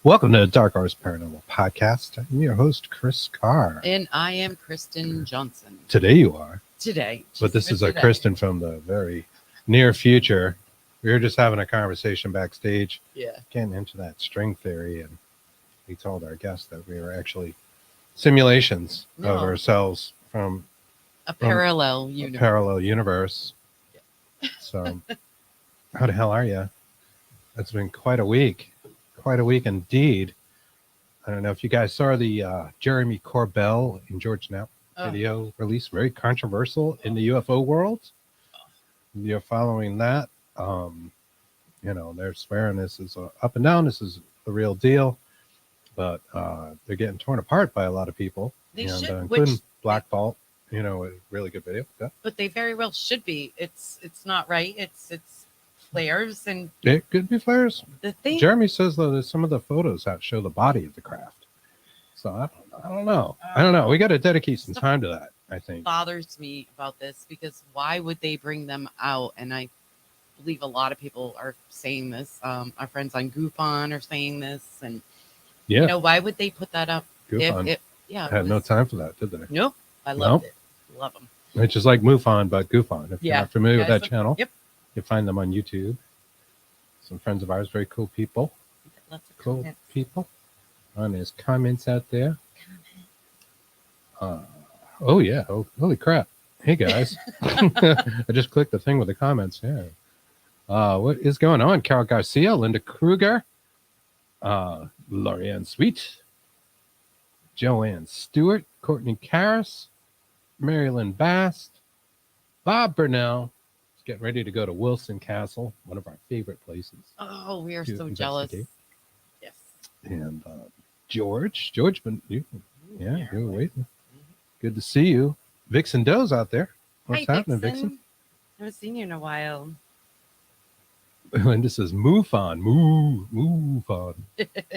Welcome to the Dark Horse Paranormal Podcast. I'm your host, Chris Carr. And I am Kristen Johnson. Today you are. Today. But this is a Kristen from the very near future. We were just having a conversation backstage. Yeah. Getting into that string theory. And we told our guests that we were actually simulations of ourselves from a parallel universe. Yeah. So, how the hell are you? It's been quite a week. Quite a week indeed. I don't know if you guys saw the Jeremy Corbell and George Knapp video release. Very controversial in the UFO world. You're following that. They're swearing this is up and down. This is the real deal. But they're getting torn apart by a lot of people. Including Black Vault. A really good video. Yeah. But they very well should be. It's not right. It's flares and it could be flares. The thing Jeremy says though that some of the photos that show the body of the craft. So I don't know. We got to dedicate some time to that. I think bothers me about this because why would they bring them out? And I believe a lot of people are saying this. Our friends on GoofOn are saying this, and why would they put that up? GoofOn had no time for that, did they? Nope. I loved it. Love them. Which is like MUFON, but GoofOn. If you're not familiar with that channel, yep. You find them on YouTube. Some friends of ours, very cool people. Lots of cool comments. People. And there's comments out there. Holy crap. Hey guys. I just clicked the thing with the comments. Yeah. What is going on? Carol Garcia, Linda Kruger, Lorianne Sweet, Joanne Stewart, Courtney Karras, Marilyn Bast, Bob Burnell. Getting ready to go to Wilson Castle, one of our favorite places. Oh, we are so jealous. Yes. And George, you were waiting. Good to see you. Vixen Doe's out there. What's happening, Vixen? I haven't seen you in a while. Linda says, MUFON, MUFON.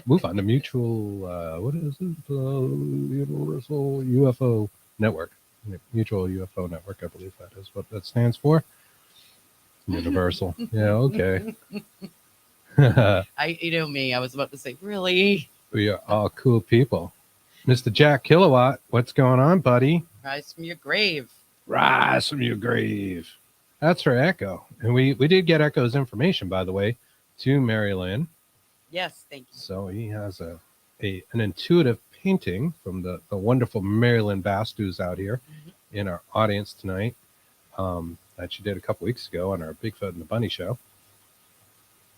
MUFON, the mutual, what is it? Universal UFO Network. Mutual UFO Network, I believe that is what that stands for. Universal. Yeah, okay. I was about to say, really? We are all cool people. Mr. Jack Kilowatt, what's going on, buddy? Rise from your grave. Rise from your grave. That's her Echo. And we did get Echo's information, by the way, to Mary Lynn. Yes, thank you. So he has an intuitive painting from the wonderful Mary Lynn Bast, who's out here in our audience tonight. That she did a couple weeks ago on our Bigfoot and the Bunny show.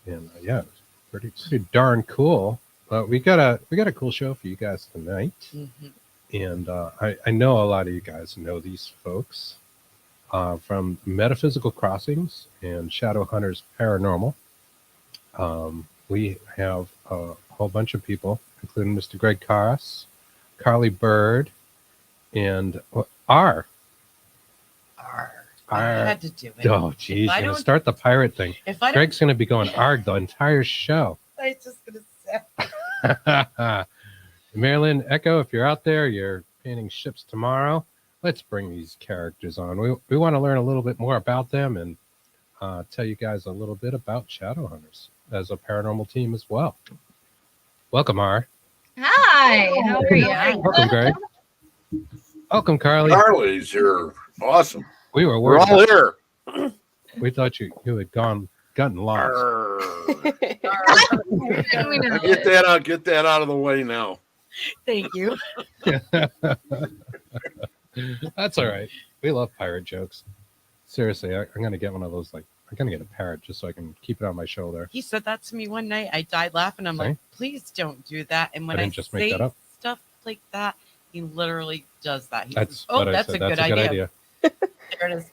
And it's pretty darn cool. But we got a cool show for you guys tonight. And I know a lot of you guys know these folks from Metaphysical Crossings and Shadow Hunters Paranormal. We have a whole bunch of people, including Mr. Greg Karras, Karlie Bird, and I had to do it. Oh, geez. You're going to start the pirate thing. Greg's going to be going ARG the entire show. I was just going to say. Marilyn, Echo, if you're out there, you're painting ships tomorrow. Let's bring these characters on. We want to learn a little bit more about them and tell you guys a little bit about Shadow Hunters as a paranormal team as well. Welcome, R. Hi. How are you? Welcome, Greg. Welcome, Karlie. Karlie's here. Awesome. We're all here. We thought you had gotten lost. Get that out of the way now. Thank you. That's all right. We love pirate jokes. Seriously, I'm gonna get one of those. Like, I'm gonna get a parrot just so I can keep it on my shoulder. He said that to me one night. I died laughing. I'm like, please don't do that. And when I just say make that up. Stuff like that, he literally does that. He That's says, that's a good idea. There it is.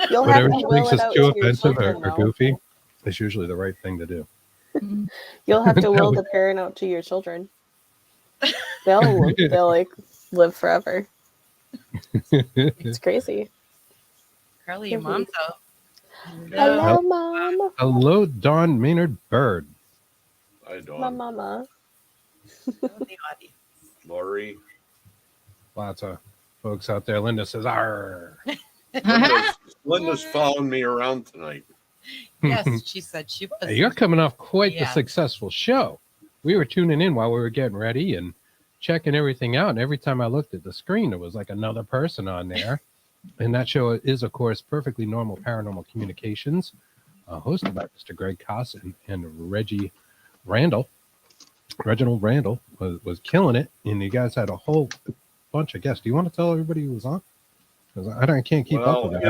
Whatever she thinks is too offensive or goofy, it's usually the right thing to do. You'll have to will the parent out to your children. They'll like live forever. It's crazy. Karlie, your mom's out. Hello, Mom. Hello, Dawn Maynard Bird. Hi, Dawn. My mama. The audience. Lori. Lots of folks out there. Linda says, "Arr." Linda's following me around tonight. Yes, she said she was. Hey, you're coming off quite the successful show. we were tuning in while we were getting ready and checking everything out. And every time I looked at the screen, there was like another person on there. And that show is, of course, Perfectly Normal Paranormal Communications, hosted by Mr. Greg Koss and Reginald Randall was killing it. And you guys had a whole bunch of guests. Do you want to tell everybody who was on? Because I can't keep up with that.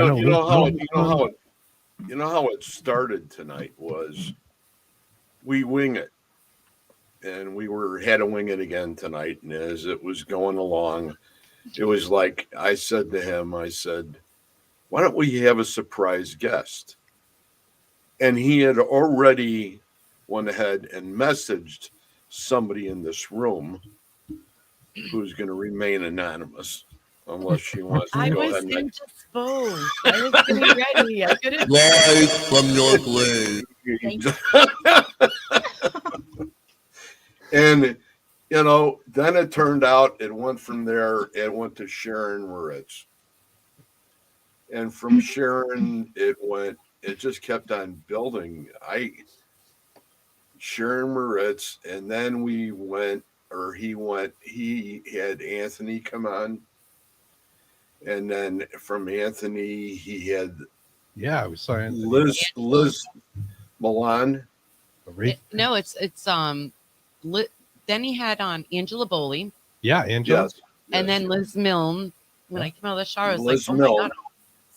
You know how it started tonight was we wing it. And we had to wing it again tonight. And as it was going along, it was like I said to him, I said, why don't we have a surprise guest? And he had already went ahead and messaged somebody in this room who's going to remain anonymous unless she wants to I go was ahead and indisposed. I was getting ready. I couldn't. Live from your grave. And, you know, then it turned out it went from there, it went to Sharon Moritz. And from Sharon, it just kept on building. Sharon Moritz, and then he had Anthony come on. And then from Anthony, he had we saw Anthony. Liz Milan. No, it's then he had on Angela Bowley. Yeah, Angela. Yes. And then Liz Milne. When I came out of the shower, I was Liz like, oh Milne. my God.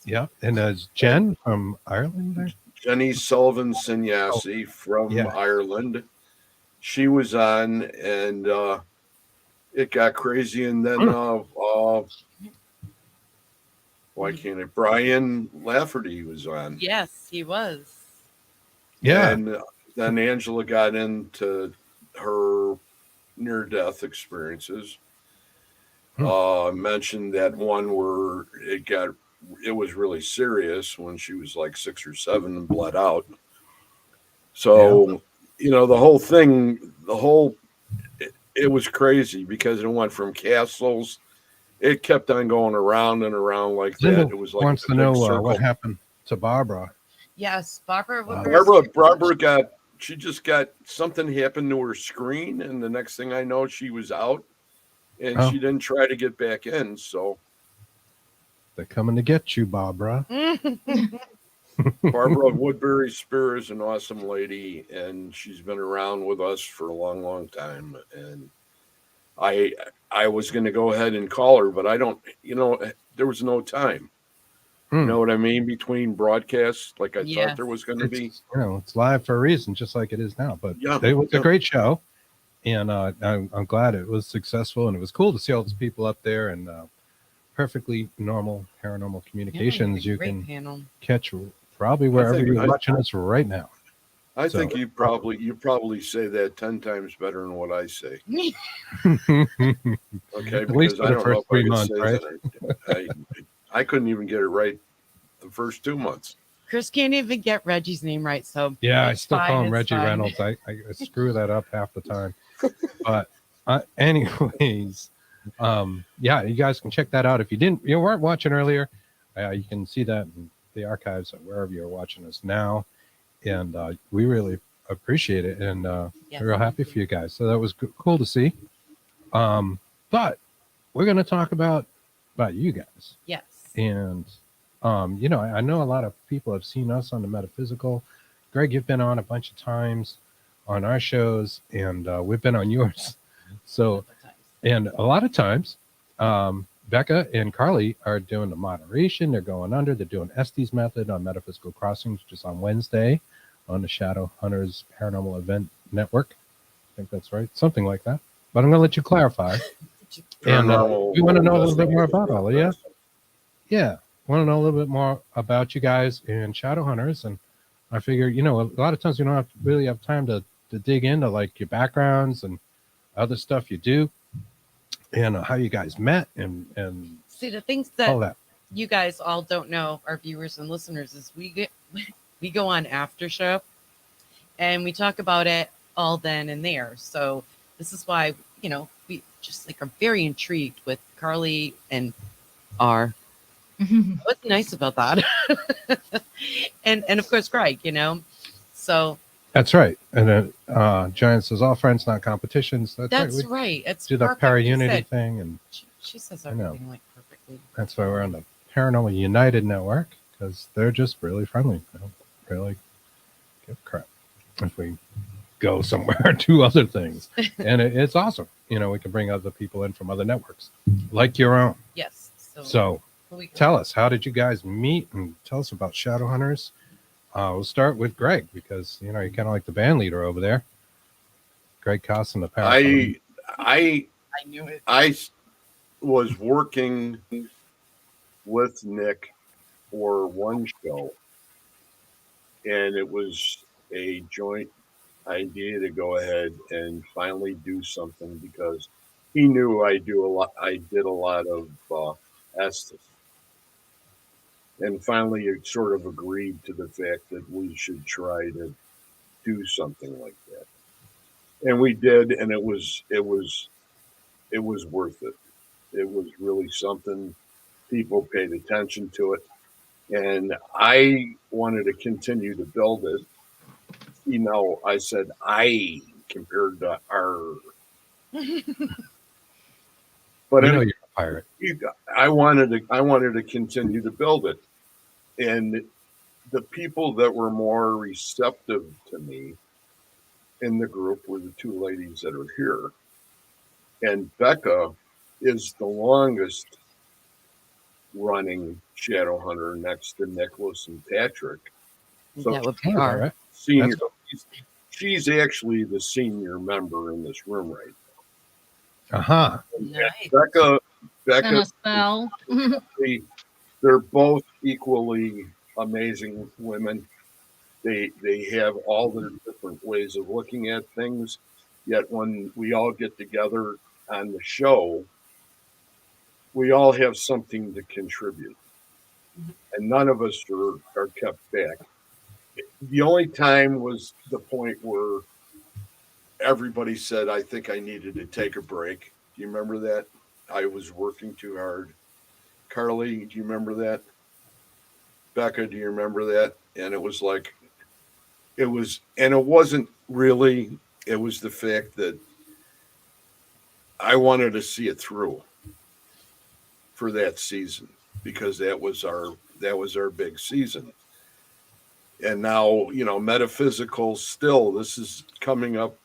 Yeah, and there's Jen from Ireland there. Jenny Sullivan Sinyasi from Ireland. She was on, and it got crazy. And then why can't it? Brian Lafferty was on. Yes, he was. Yeah. And then Angela got into her near-death experiences. Mentioned that one where it was really serious when she was like 6 or 7 and bled out. So, you know, the whole thing, it was crazy because it went from castles. It kept on going around and around like Linda that. It was like wants to know what happened to Barbara. Yes, Barbara. Barbara she just got something happened to her screen, and the next thing I know, she was out, and she didn't try to get back in. So they're coming to get you, Barbara. Barbara Woodbury Spear is an awesome lady, and she's been around with us for a long, long time. And I was going to go ahead and call her, but I don't. You know, there was no time. You know what I mean? Between broadcasts, like I thought there was going to be. You know, it's live for a reason, just like it is now. But it was a great show, and I'm glad it was successful, and it was cool to see all those people up there and Perfectly Normal Paranormal Communications. You can catch probably wherever you're watching us right now. I think you probably say that 10 times better than what I say. Okay, at least for the first 3 months, right? I couldn't even get it right the first 2 months. Chris can't even get Reggie's name right. So I still call him Reggie Reynolds. I screw that up half the time. But anyways, you guys can check that out. If you weren't watching earlier, you can see that in the archives of wherever you're watching us now. And we really appreciate it. And we're real happy for you guys. So that was cool to see. But we're going to talk about you guys. Yes. And, you know, I know a lot of people have seen us on the Metaphysical. Greg, you've been on a bunch of times on our shows, and we've been on yours. So, and a lot of times, Bekka and Karlie are doing the moderation. They're going under. They're doing Estes method on Metaphysical Crossing, just on Wednesday on the Shadow Hunters Paranormal Event Network. I think that's right. Something like that. But I'm going to let you clarify. And we want to know a little bit more about all of you. Yeah. Want to know a little bit more about you guys and Shadow Hunters. And I figure, you know, a lot of times you don't really have time to dig into like your backgrounds and other stuff you do and how you guys met and see the things that you guys all don't know, our viewers and listeners, is we go on after show and we talk about it all then and there. So this is why, you know, we just like are very intrigued with Karlie and what's nice about that. and of course Greg, you know. So That's right. And then Giant says, all friends, not competitions. That's right. That's We right. It's do the perfect. para-unity thing. And She says I know. everything like perfectly. that's why we're on the Paranormal United network, because they're just really friendly. They don't really give a crap if we go somewhere and do other things. And it's awesome. You know, we can bring other people in from other networks, like your own. Yes. So tell us, how did you guys meet? And tell us about Shadow Hunters. We'll start with Greg, because, you know, you're kind of like the band leader over there. Greg Costin, the Paranormal. I knew it. I was working with Nick for one show, and it was a joint idea to go ahead and finally do something, because he knew I did a lot of Estes, and finally it sort of agreed to the fact that we should try to do something like that, and we did, and it was worth it. It was really something. People paid attention to it, and I wanted to continue to build it. You know, I said I compared to our. But you know, you're a pirate. I wanted to continue to build it, and the people that were more receptive to me in the group were the two ladies that are here, and Bekka is the longest running Shadow Hunter next to Nicholas and Patrick. So that would be hard. Senior, she's actually the senior member in this room right now. Nice. Bekka, spell. they're both equally amazing women. They have all their different ways of looking at things. Yet when we all get together on the show, we all have something to contribute, and none of us are kept back. The only time was the point where everybody said, I think I needed to take a break. Do you remember that? I was working too hard. Karlie, do you remember that? Bekka, do you remember that? And it was like, it wasn't really, it was the fact that I wanted to see it through for that season, because that was our big season. And now, you know, Metaphysical, still, this is coming up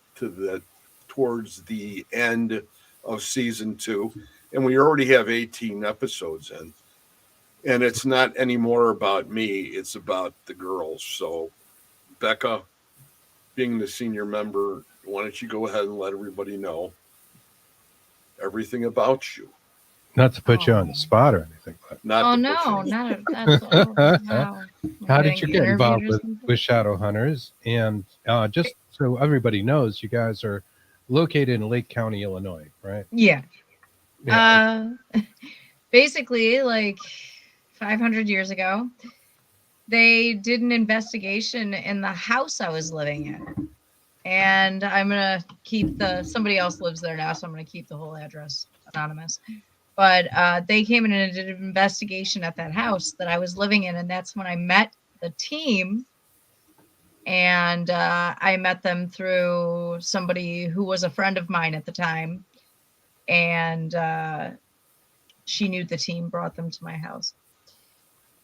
towards the end of season 2, and we already have 18 episodes in, and it's not anymore about me, it's about the girls. So Bekka, being the senior member, why don't you go ahead and let everybody know everything about you? Not to put you on the spot or anything, but how did you get involved with Shadow Hunters? And just so everybody knows, you guys are located in Lake County, Illinois, right? Yeah. Basically, like 500 years ago, they did an investigation in the house I was living in. And I'm going to keep somebody else lives there now, so I'm going to keep the whole address anonymous. But they came in and did an investigation at that house that I was living in. And that's when I met the team. And I met them through somebody who was a friend of mine at the time. And she knew the team, brought them to my house.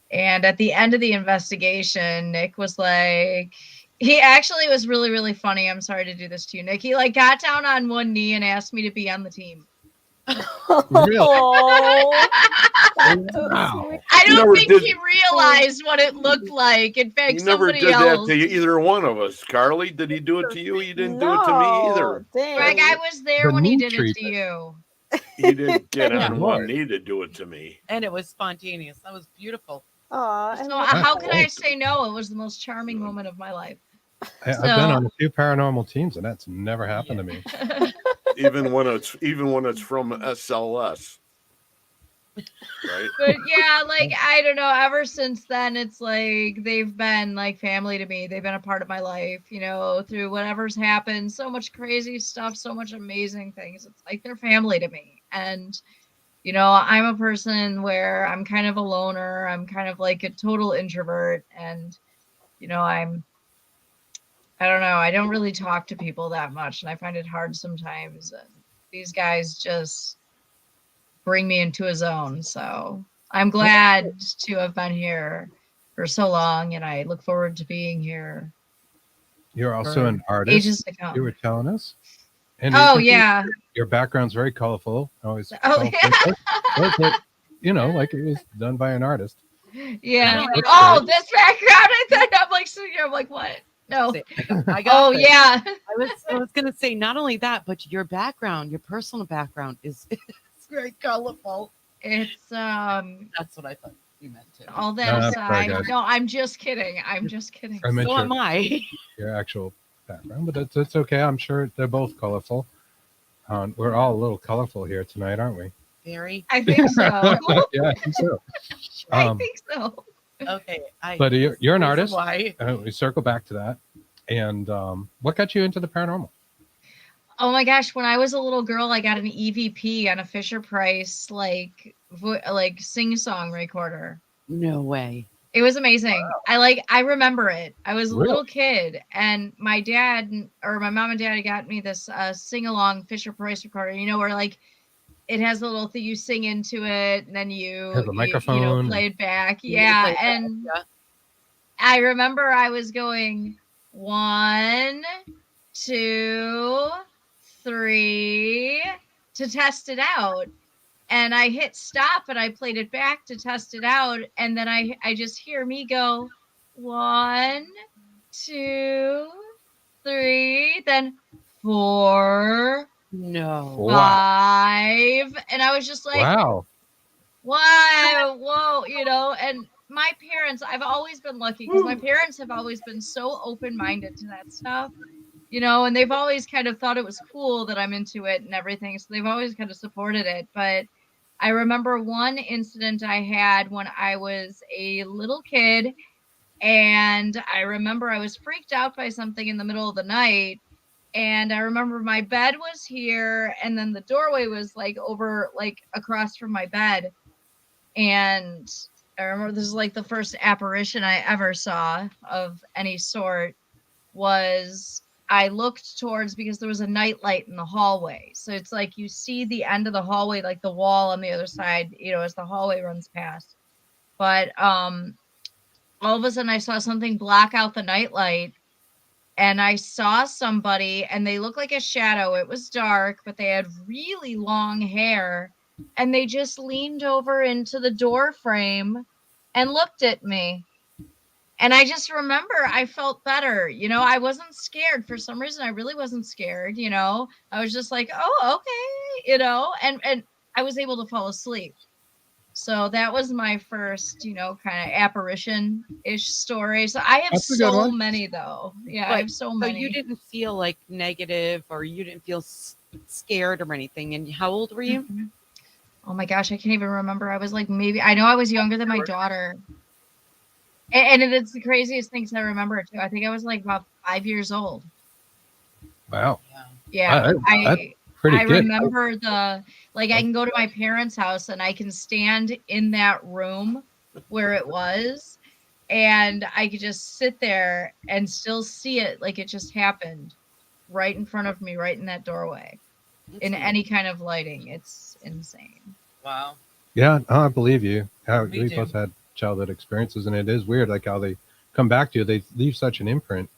And at the end of the investigation, Nick was like, he actually was really, really funny. I'm sorry to do this to you, Nick. He like got down on one knee and asked me to be on the team. Really? Wow. I don't think he realized what it looked like. In fact, he never did else, that to either one of us. Karlie, did he do it to you? He didn't do it to me either. Greg, I was there when he did it to you. He didn't get on one knee to do it to me. And it was spontaneous. That was beautiful. So how can I say no? It was the most charming moment of my life. I've been on a few paranormal teams, and that's never happened to me. even when it's from SLS. Right? But yeah, like I don't know, ever since then it's like they've been like family to me. They've been a part of my life, you know, through whatever's happened, so much crazy stuff, so much amazing things. It's like they're family to me. And you know, I'm a person where I'm kind of a loner. I'm kind of like a total introvert, and you know, I'm I don't know. I don't really talk to people that much, and I find it hard sometimes. And these guys just bring me into a zone. So I'm glad to have been here for so long, and I look forward to being here. You're also an Ages artist, to come. you were telling us. And Oh, you can see yeah. your background's very colorful. Always Oh, colorful. yeah. Like, you know, like it was done by an artist. Yeah. Looks Oh, great. this background. I thought I'm like sitting here. I'm like, what? No. I got Oh, this. yeah. I was gonna say not only that, but your background, your personal background is it's very colorful. It's That's what I thought you meant too. all that Sorry, aside. guys. No, I'm just kidding. I'm just kidding. I meant So am I. your actual background, but that's okay. I'm sure they're both colorful. We're all a little colorful here tonight, aren't we? Very. I think so. Yeah, I think so. I think so. Okay. But you're an Reason artist. Why? We circle back to that. And what got you into the paranormal? Oh my gosh, when I was a little girl, I got an EVP on a Fisher Price like sing-song recorder. No way. It was amazing. I remember it. I was a Really? little kid, and my mom and dad got me this sing-along Fisher Price recorder, where like it has a little thing you sing into it, and then you Has a microphone. play it back. You Yeah. play it back, And yeah. I remember I was going 1, 2, 3 to test it out. And I hit stop and I played it back to test it out. And then I just hear me go 1, 2, 3, then 4, No. Wow. 5. And I was just like, Wow. wow, whoa, and my parents, I've always been lucky because my parents have always been so open-minded to that stuff, and they've always kind of thought it was cool that I'm into it and everything. So they've always kind of supported it. But I remember one incident I had when I was a little kid, and I remember I was freaked out by something in the middle of the night. And I remember my bed was here, and then the doorway was like over, like across from my bed. And I remember this is like the first apparition I ever saw of any sort. Was I looked towards, because there was a nightlight in the hallway. So it's like you see the end of the hallway, like the wall on the other side, as the hallway runs past. But all of a sudden I saw something block out the nightlight. And I saw somebody, and they looked like a shadow. It was dark, but they had really long hair. And they just leaned over into the door frame and looked at me. And I just remember I felt better. I wasn't scared. For some reason, I really wasn't scared. I was just like, oh, okay, and I was able to fall asleep. So that was my first, kind of apparition-ish story. So I have That's a good so one. many, though. Yeah, But- I have so many. So you didn't feel like negative, or you didn't feel scared or anything. And how old were you? Mhm. Oh my gosh, I can't even remember. I was like, I know I was younger than my daughter. And it's the craziest things I remember too. I think I was like about 5 years old. Wow. Yeah. That's pretty I good. remember I can go to my parents' house and I can stand in that room where it was, and I could just sit there and still see it like it just happened right in front of me, right in that doorway, in any kind of lighting. It's insane. Wow. Yeah, I believe you. Me We too. both had childhood experiences, and it is weird, like how they come back to you. They leave such an imprint,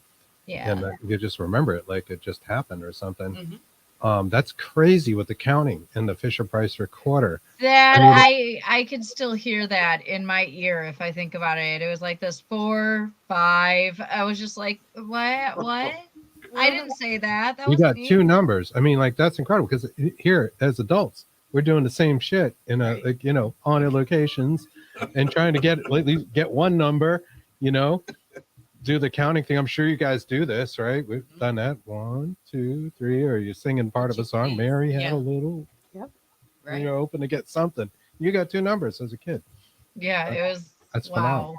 Yeah. and you just remember it like it just happened or something. Mhm. That's crazy with the counting and the Fisher Price recorder. That I I could still hear that in my ear if I think about it. It was like this 4, 5. I was just like, what? I didn't say that. That You was got me. 2 numbers. I mean, like that's incredible because here as adults, we're doing the same shit in a Right. haunted locations and trying to get at least get one number, do the counting thing. I'm sure you guys do this, right? We've done that. 1, 2, 3, or you're singing part of a song. Please. Mary had Yeah. a little, Right. hoping to get something. You got 2 numbers as a kid. Yeah, it was. That's wow.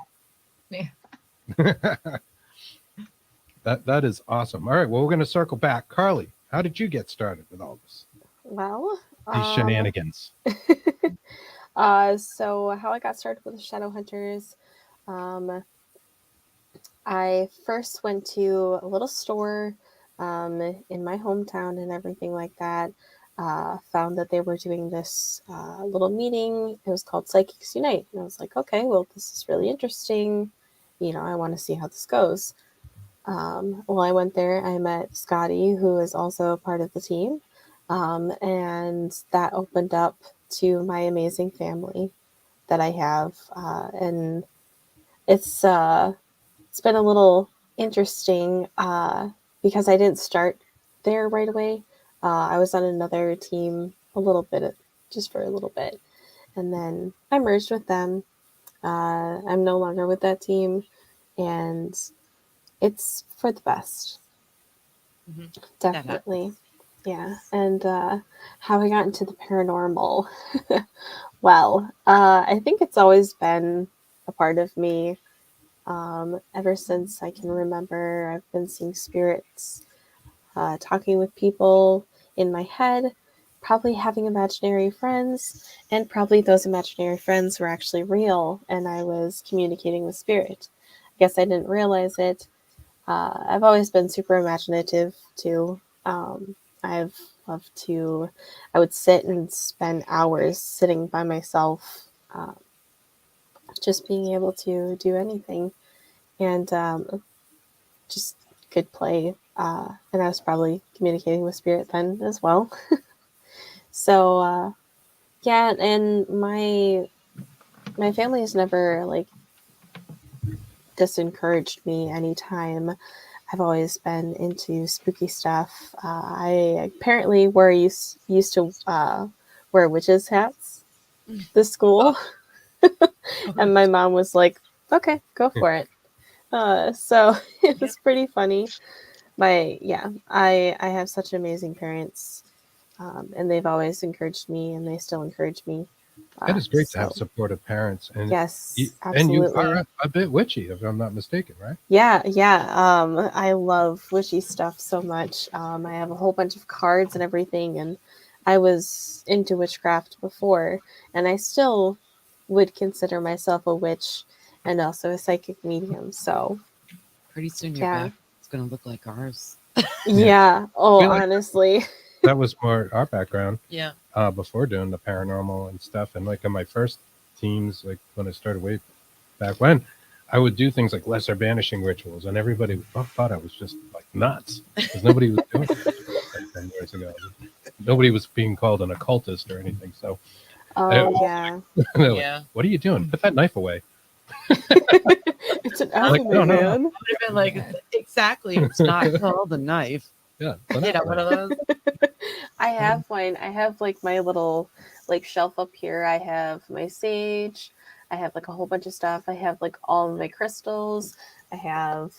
That is awesome. All right, well, we're going to circle back. Karlie, how did you get started with all this? Well, These shenanigans. So how I got started with the Shadow Hunters, I first went to a little store in my hometown and everything like that. Found that they were doing this little meeting. It was called Psychics Unite. And I was like, okay, well, this is really interesting. I want to see how this goes. Well, I went there. I met Scotty, who is also part of the team. And that opened up to my amazing family that I have. And it's been a little interesting because I didn't start there right away. I was on another team just for a little bit. And then I merged with them. I'm no longer with that team. And it's for the best. Mhm. Definitely. Yeah. And how I got into the paranormal. Well, I think it's always been a part of me. Ever since I can remember, I've been seeing spirits, talking with people in my head, probably having imaginary friends, and probably those imaginary friends were actually real, and I was communicating with spirit. I guess I didn't realize it. I've always been super imaginative too. I've loved to, I would sit and spend hours sitting by myself, just being able to do anything. And just could play. And I was probably communicating with spirit then as well. So yeah, and my family has never like disencouraged me anytime. I've always been into spooky stuff. I apparently used to wear witches hats this school, and my mom was like, "Okay, go for it." So it was pretty funny. I have such amazing parents, and they've always encouraged me, and they still encourage me. That is great to have So supportive parents, and yes, you absolutely. are a bit witchy, if I'm not mistaken, right? Yeah. I love witchy stuff so much. I have a whole bunch of cards and everything, and I was into witchcraft before, and I still would consider myself a witch and also a psychic medium. So Pretty soon your yeah, back is going to look like ours. yeah. Oh, We like honestly, that was more our background Yeah. before doing the paranormal and stuff. And like on my first teams, like when I started way back when, I would do things like lesser banishing rituals, and everybody thought I was just like nuts because nobody was doing it like 10 years ago. Nobody was being called an occultist or anything. So oh yeah. they're like, Yeah. "What are you doing? Put that knife away." It's an I'm like, alchemy, no. I man. would have been like, exactly. It's not called a knife. Yeah, it's a You knife know, away. one of those. I have one. I have like my little like shelf up here. I have my sage. I have like a whole bunch of stuff. I have like all of my crystals. I have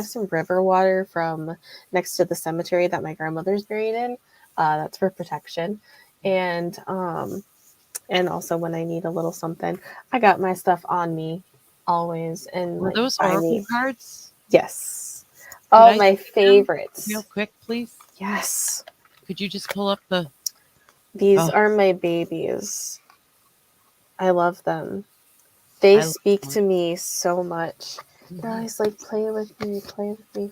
some river water from next to the cemetery that my grandmother's buried in. That's for protection. And also when I need a little something, I got my stuff on me always and Were like those by oracle me. cards? Yes. Could Oh, I my see them favorites. real quick, please? Yes. Could you just pull up the? These Oh, are my babies. I love them. They I love speak them. to me so much. They're Mhm. always like, play with me,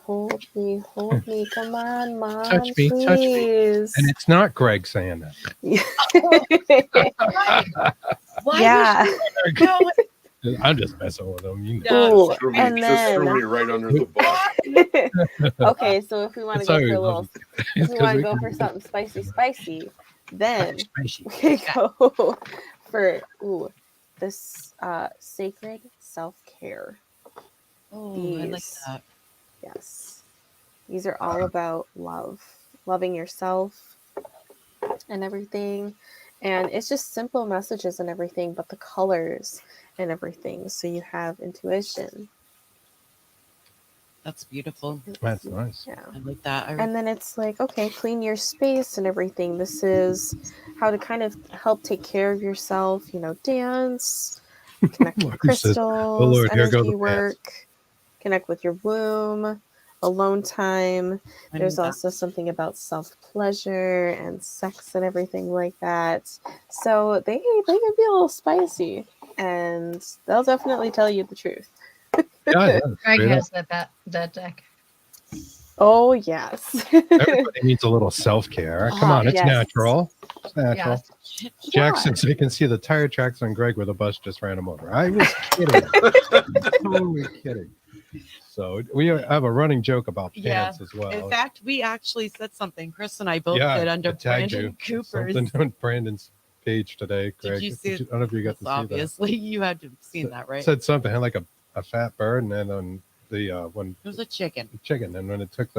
hold me. Come on, mom, Touch me. please. And it's not Greg saying that. Why Yeah. would you know it? I'm just messing with them. You know. No, Ooh, it's Threw me, and just threw then me right under the bus. okay, so if we want to That's go why for we a love little, it. if we want to we go can for something spicy, then spicy. we go for this sacred self-care. Oh, I like that. Yes. These are all about love, loving yourself and everything. And it's just simple messages and everything, but the colors and everything. So you have intuition. That's beautiful. That's nice. Yeah. I like that. And then it's like, okay, clean your space and everything. This is how to kind of help take care of yourself, dance, connect with He says, "Oh crystals, Lord, here go the energy pants." work, connect with your womb, alone time. I There's need also something about self-pleasure and sex and everything like that. So they can be a little spicy, and they'll definitely tell you the truth. Yeah, Greg straight up. has that deck. Oh, yes. Everybody needs a little self-care. Come on, it's Yes. natural. It's natural. Yes. Jackson, so you can see the tire tracks on Greg where the bus just ran him over. I was kidding. Totally kidding. So we have a running joke about Yeah. pants as well. In fact, we actually said something. Chris and I both yeah, did under I tagged Brandon you. Cooper's. Something on Brandon's page today, Greg. Did you see? I don't know if you got to see that. Obviously, you had to have seen that, right? Said something had like a fat bird, and then on the when It was a chicken. chicken, and when it took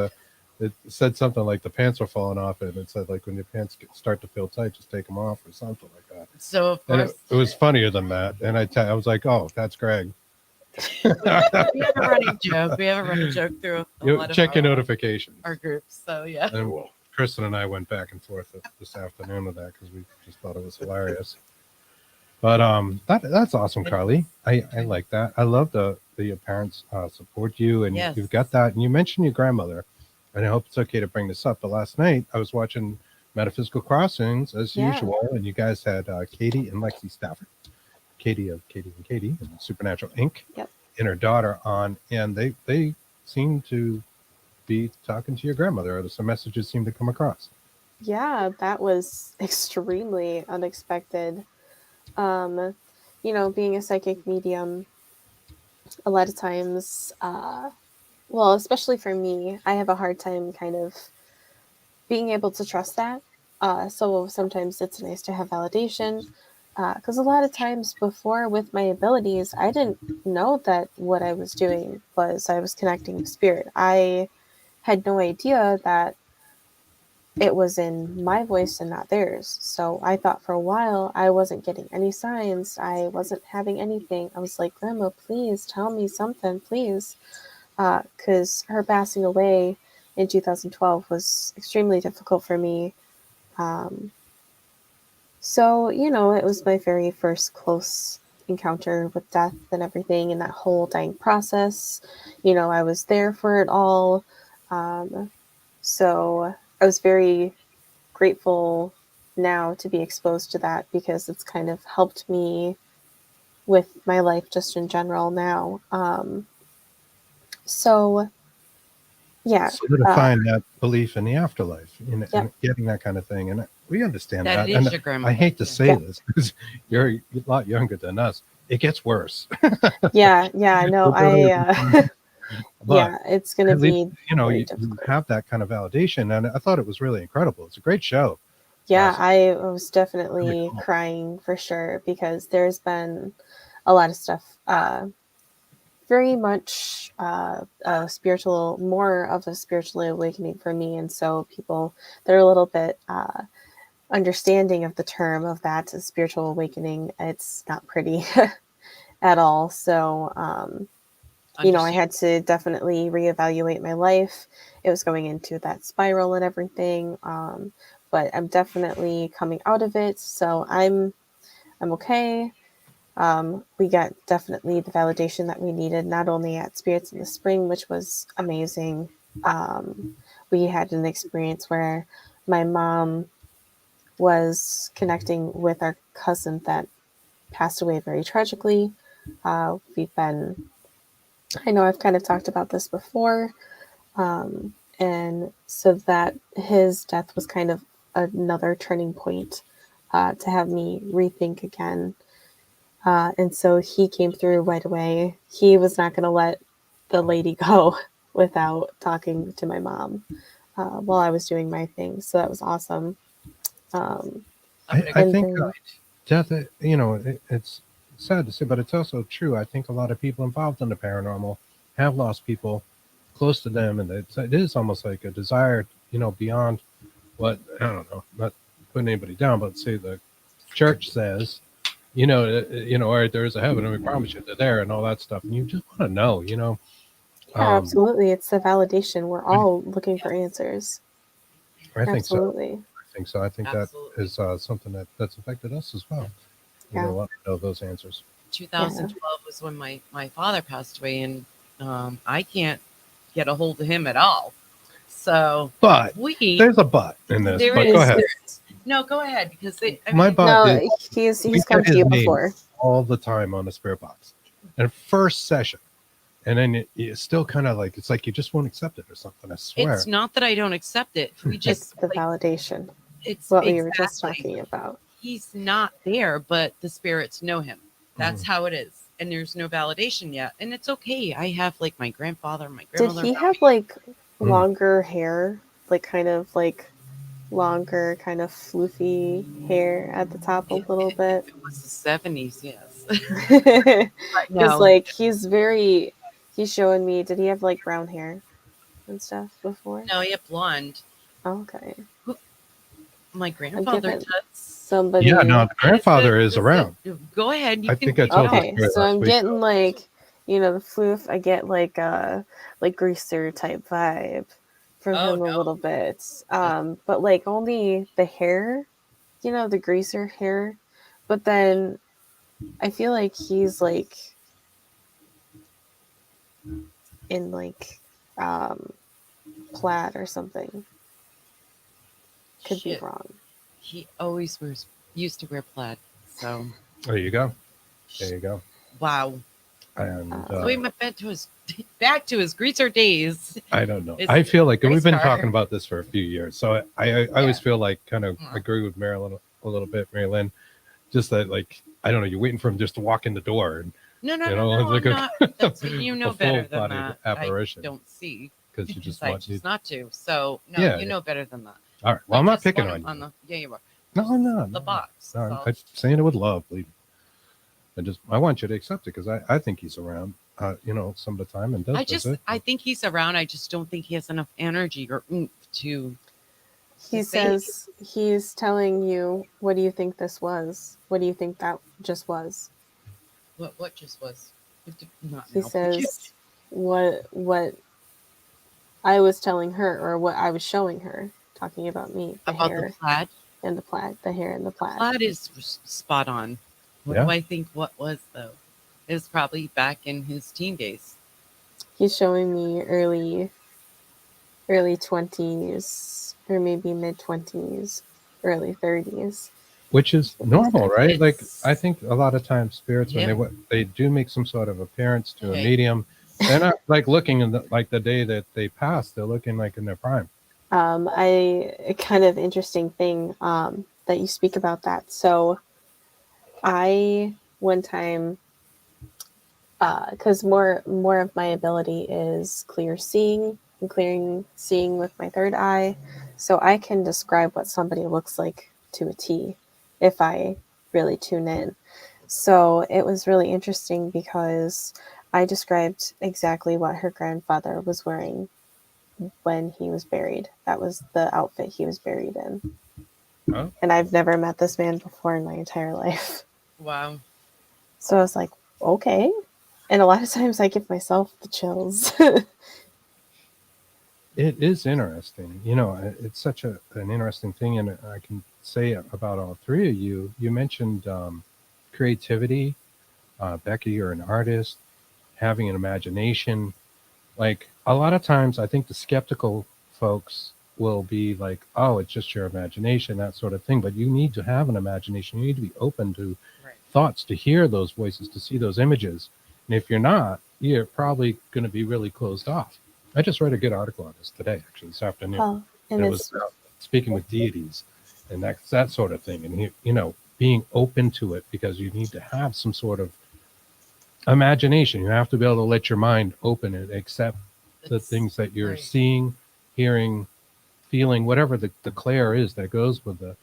it said something like the pants were falling off, and it said like when your pants start to feel tight, just take them off or something like that. So of And course, it was funnier than that, and I was like, oh, that's Greg. we have a running joke. We have a running joke through a lot of Check your our notifications. groups. So yeah. And Cool. Kristen and I went back and forth this afternoon with that because we just thought it was hilarious. But that's awesome, Karlie. I like that. I love the your parents support you, and Yes. you've got that. And you mentioned your grandmother, and I hope it's okay to bring this up. But last night I was watching Metaphysical Crossings as Yeah. usual, and you guys had Katie and Lexi Stafford, Katie of Katie and Katie, and Supernatural Inc. Yep. And her daughter on, and they seem to be talking to your grandmother, or some messages seem to come across. Yeah, that was extremely unexpected. Being a psychic medium, a lot of times, well, especially for me, I have a hard time kind of being able to trust that. So sometimes it's nice to have validation. Because a lot of times before with my abilities, I didn't know that what I was doing was I was connecting with spirit. I had no idea that it was in my voice and not theirs. So I thought for a while I wasn't getting any signs. I wasn't having anything. I was like, Grandma, please tell me something, please. Because her passing away in 2012 was extremely difficult for me. So, it was my very first close encounter with death and everything, and that whole dying process. I was there for it all. So I was very grateful now to be exposed to that because it's kind of helped me with my life just in general now. So, yeah. Solidifying that belief in the afterlife, in Yep. getting that kind of thing. And we understand That that. is And your grandma. I hate to say Yeah. this because you're a lot younger than us. It gets worse. Yeah, no, But yeah, it's going to at least, be very you difficult. have that kind of validation. And I thought it was really incredible. It's a great show. Yeah, Awesome. I was definitely Really cool. crying for sure because there's been a lot of stuff, very much more of a spiritual awakening for me. And so people, they're a little bit understanding of the term of that spiritual awakening. It's not pretty at all. So, I had to definitely reevaluate my life. It was going into that spiral and everything. But I'm definitely coming out of it. So I'm okay. We got definitely the validation that we needed, not only at Spirits in the Spring, which was amazing. We had an experience where my mom was connecting with our cousin that passed away very tragically. I know I've kind of talked about this before. And so that his death was kind of another turning point to have me rethink again. And so he came through right away. He was not going to let the lady go without talking to my mom while I was doing my thing. So that was awesome. I think death, it's sad to say, but it's also true. I think a lot of people involved in the paranormal have lost people close to them, and it is almost like a desire, beyond what, I don't know, not putting anybody down, but say the church says, all right, there is a heaven, and we promise you they're there, and all that stuff, and you just want to know, Yeah, absolutely. It's the validation. We're all looking for answers. I think Absolutely. so. I think so. I think Absolutely. that is something that's affected us as well. Yeah. Want to know those answers. 2012 was when my father passed away, and I can't get a hold of him at all. So, But there's a but in this. There But is. go ahead. No, go ahead because My but No, is he's we come get to you his name before. all the time on the spirit box. And first session, and then it's still kind of like, it's like you just won't accept it or something. I swear. It's not that I don't accept it. We It's just the like, validation. it's What we were just exactly. talking about. He's not there, but the spirits know him. That's Mhm. how it is. And there's no validation yet. And it's okay. I have like my grandfather, my Did grandmother. he have like longer hair? Like kind of like longer, kind of floofy hair at the top a little bit? If it was the 70s, yes. Because No. like he's showing me, did he have like brown hair and stuff before? No, he had blonde. Okay. My I'm grandfather giving does. somebody. Yeah, no, the grandfather is around. Go ahead. I think I told this Okay, story so last I'm week. getting like, the floof. I get like greaser type vibe from Oh, him a no. little bit. But like only the hair, the greaser hair. But then I feel like he's like in like plaid or something. Could be Shit. wrong. He always used to wear plaid. So There you go. There you go. wow. And So So he went back to his greaser days. I don't know. It's I feel like race we've been car. talking about this for a few years, so I always feel like kind of agree with Marilyn a little bit, Marilyn. Just that, like, I don't know, you're waiting for him just to walk in the door, and No, you know, I'm like not. That's, you know a better than full-bodied that. apparition. I don't see because you because just I want choose not to. So no, Yeah, you yeah. know better than that. All right. Well, I'm I not just picking want on him you. you are. No, no, The no. box. No, so. I'm saying it with love, believe me. I want you to accept it because I think he's around, some of the time and does visit. I think he's around. I just don't think he has enough energy or oomph to. he says he's telling you, what do you think this was? What do you think that just was? What just was? Not He now, says what I was telling her, or what I was showing her, talking about me, the about hair the plaid. and the plaid, the hair and the plaid. Plaid is spot on. What do I think? What was though? It was probably back in his teen days. He's showing me early 20s, or maybe mid 20s, early 30s. Which is normal, right? Like, It's- I think a lot of times spirits, Yeah. when they do make some sort of appearance to a medium, they're not like looking in like the day that they pass. They're looking like in their prime. A kind of interesting thing that you speak about that. So I one time, because more of my ability is clear seeing and seeing with my third eye, so I can describe what somebody looks like to a T if I really tune in. So it was really interesting because I described exactly what her grandfather was wearing when he was buried. That was the outfit he was buried in. Oh. And I've never met this man before in my entire life. Wow. So I was like, okay. And a lot of times I give myself the chills. It is interesting. It's such an interesting thing. And I can say about all three of you, you mentioned creativity. Bekka, you're an artist, having an imagination. Like, a lot of times, I think the skeptical folks will be like, oh, it's just your imagination, that sort of thing. But you need to have an imagination. You need to be open to thoughts, to hear those voices, to see those images. And if you're not, you're probably going to be really closed off. I just read a good article on this today, actually, this afternoon. Oh, and it was speaking with deities and that sort of thing. And, being open to it, because you need to have some sort of imagination. You have to be able to let your mind open and accept the things that you're seeing, hearing, feeling, whatever the clair is that goes with the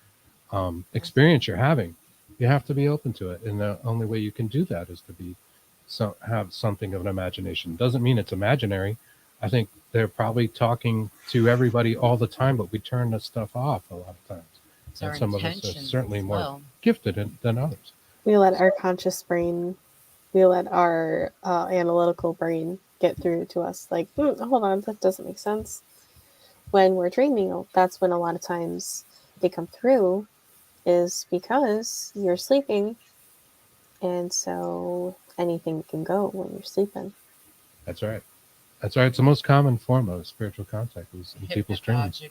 experience you're having. You have to be open to it, and the only way you can do that is to have something of an imagination. Doesn't mean it's imaginary. I think they're probably talking to everybody all the time, but we turn this stuff off a lot of times. And some of us are certainly more gifted than others. We let our conscious brain, we let our analytical brain get through to us. Like, hold on, that doesn't make sense. When we're dreaming, that's when a lot of times they come through, is because you're sleeping. And so anything can go when you're sleeping. That's right. That's right. It's the most common form of spiritual contact is in people's dreams.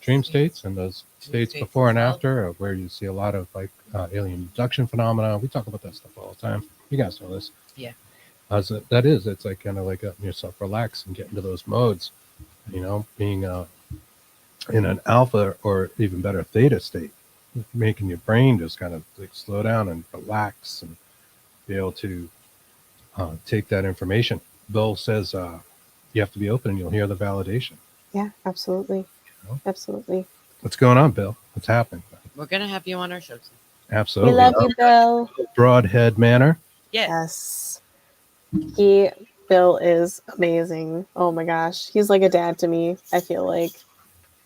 Dream states, and those states before and after, where you see a lot of like alien abduction phenomena. We talk about that stuff all the time. You guys know this. Yeah. So that is, it's like kind of like letting yourself relax and get into those modes, being in an alpha or even better theta state, making your brain just kind of like slow down and relax and be able to take that information. Bill says you have to be open and you'll hear the validation. Yeah, absolutely. Absolutely. What's going on, Bill? What's happening? We're going to have you on our show soon. Absolutely. We love you, Bill. Broadhead manner. Yes. Bill is amazing. Oh my gosh. He's like a dad to me, I feel like.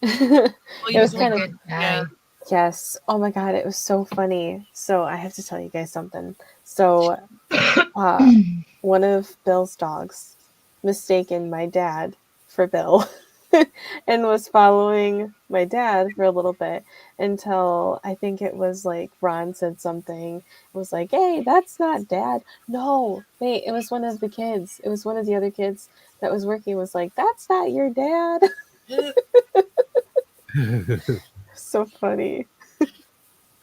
It was kind of good guy. Yes. Oh my God, it was so funny. So I have to tell you guys something. So one of Bill's dogs mistaken my dad for Bill and was following my dad for a little bit until I think it was like Ron said something. It was like, hey, that's not dad. No, wait, it was one of the kids. It was one of the other kids that was working was like, that's not your dad. So funny.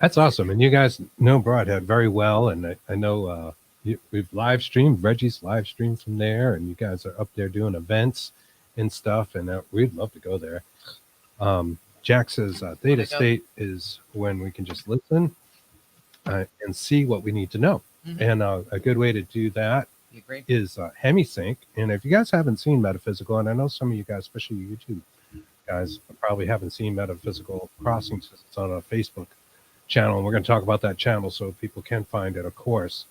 That's awesome. And you guys know Broadhead very well. And I know we've live streamed, Reggie's live streamed from there. And you guys are up there doing events and stuff. And we'd love to go there. Jack says theta state is when we can just listen and see what we need to know. Mm-hmm. And a good way to do that is hemisync. And if you guys haven't seen Metaphysical, and I know some of you guys, especially YouTube guys, probably haven't seen Metaphysical Crossing since it's on a Facebook channel, and we're going to talk about that channel so people can find it, of course.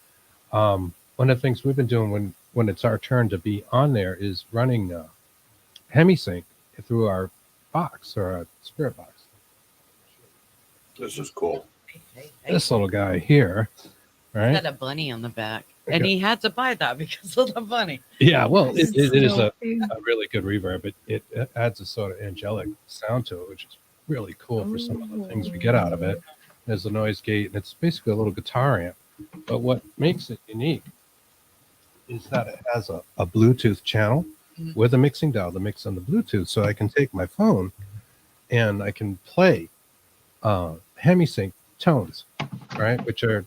One of the things we've been doing when it's our turn to be on there is running hemisync through our box or our spirit box. This is cool. Hey. This little guy here, right? Got a bunny on the back, and he had to buy that because of the bunny. Yeah, well, it is a really good reverb. It adds a sort of angelic sound to it, which is really cool for some of the things we get out of it. There's a noise gate, and it's basically a little guitar amp. But what makes it unique is that it has a Bluetooth channel with a mixing dial to mix on the Bluetooth. So I can take my phone and I can play hemisync tones, right? Which are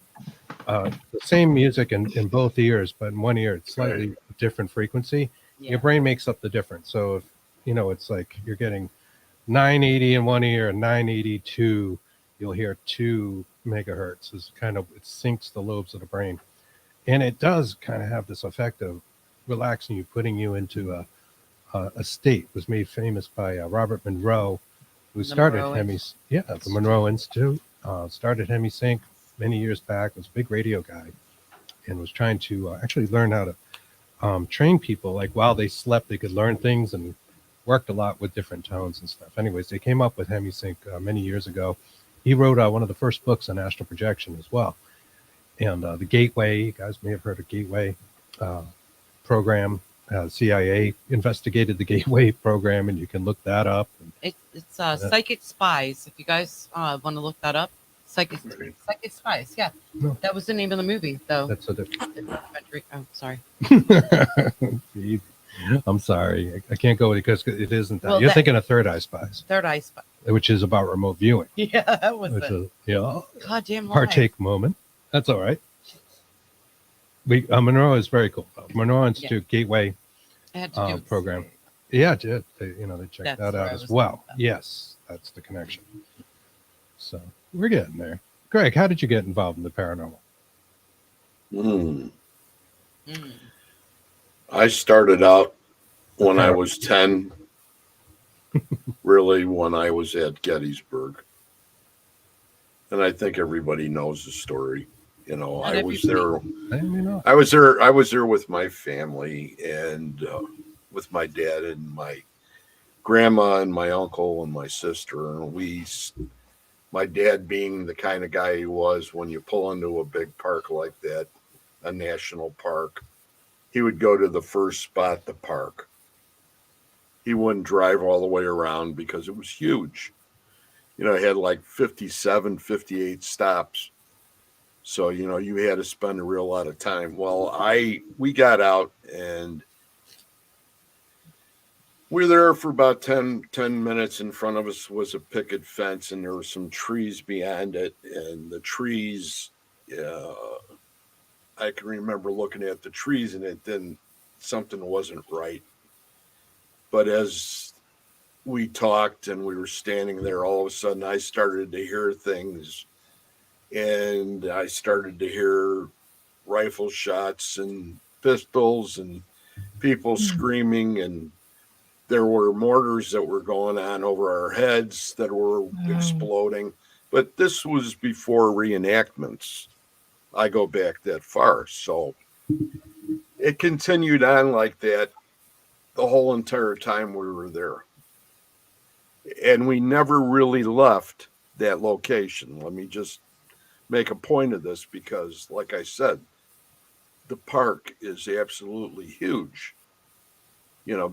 the same music in both ears, but in one ear it's slightly different frequency. Your brain makes up the difference. So if it's like you're getting 980 in one ear and 982, you'll hear 2 megahertz. Is kind of, it syncs the lobes of the brain, and it does kind of have this effect of relaxing you, putting you into a state. It was made famous by Robert Monroe, who started the Monroe Institute, started hemisync many years back. Was a big radio guy, and was trying to actually learn how to train people, like while they slept, they could learn things, and worked a lot with different tones and stuff. Anyways, they came up with hemisync many years ago. He wrote one of the first books on astral projection as well. And the Gateway, you guys may have heard of Gateway program. CIA investigated the Gateway program, and you can look that up. It's Psychic Spies. If you guys want to look that up, Psychic Spies. Yeah, no. That was the name of the movie, though. That's a different. Oh, sorry. I'm sorry, I can't go with it because it isn't that. You're thinking of Third Eye Spies. Third Eye Spies, which is about remote viewing. Yeah, that was it. Goddamn lie. Partake moment. That's all right. Monroe is very cool. Monroe Institute Gateway program. Yeah, they checked that out as well. Yes, that's the connection. So we're getting there. Greg, how did you get involved in the paranormal? I started out when I was 10, really when I was at Gettysburg. And I think everybody knows the story. I was there. I was there with my family and with my dad and my grandma and my uncle and my sister. And my dad being the kind of guy he was, when you pull into a big park like that, a national park, he would go to the first spot to park. He wouldn't drive all the way around because it was huge. It had like 57, 58 stops. So, you had to spend a real lot of time. Well, we got out and we were there for about 10 minutes. In front of us was a picket fence, and there were some trees beyond it. And the trees, I can remember looking at the trees and something wasn't right. But as we talked and we were standing there, all of a sudden I started to hear things, and I started to hear rifle shots and pistols and people screaming, and there were mortars that were going on over our heads that were exploding. But this was before reenactments. I go back that far. So it continued on like that the whole entire time we were there. And we never really left that location. Let me just make a point of this because, like I said, the park is absolutely huge,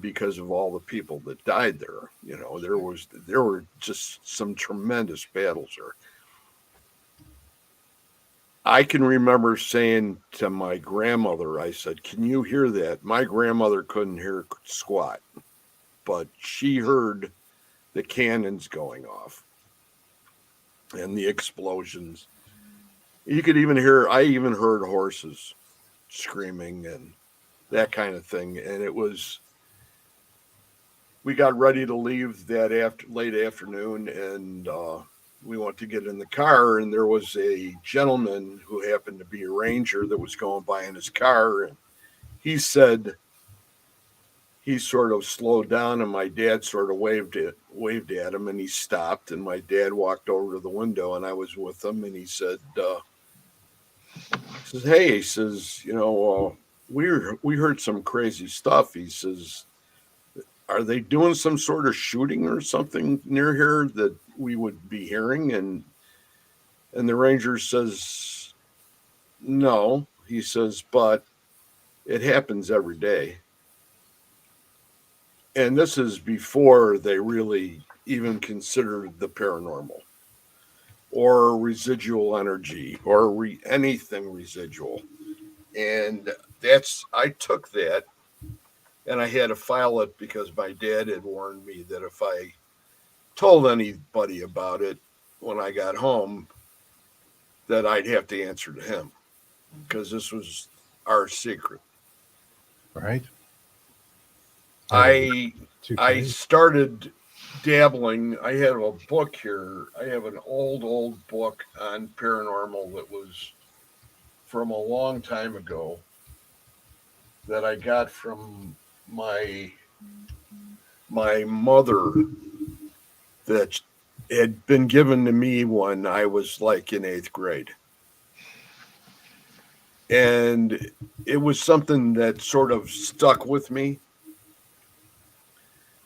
because of all the people that died there. There were just some tremendous battles there. I can remember saying to my grandmother, I said, "Can you hear that?" My grandmother couldn't hear squat, but she heard the cannons going off and the explosions. You could even I even heard horses screaming and that kind of thing. And we got ready to leave that late afternoon, and we went to get in the car, and there was a gentleman who happened to be a ranger that was going by in his car, and he said he sort of slowed down, and my dad sort of waved at him, and he stopped, and my dad walked over to the window, and I was with him, and he said, "Hey," he says, we heard some crazy stuff. He says, "Are they doing some sort of shooting or something near here that we would be hearing?" And the ranger says, "No." He says, "But it happens every day." And this is before they really even considered the paranormal or residual energy or anything residual. And I took that and I had to file it because my dad had warned me that if I told anybody about it when I got home, that I'd have to answer to him because this was our secret. Right. I started dabbling. I have a book here. I have an old book on paranormal that was from a long time ago that I got from my mother that had been given to me when I was like in 8th grade. And it was something that sort of stuck with me.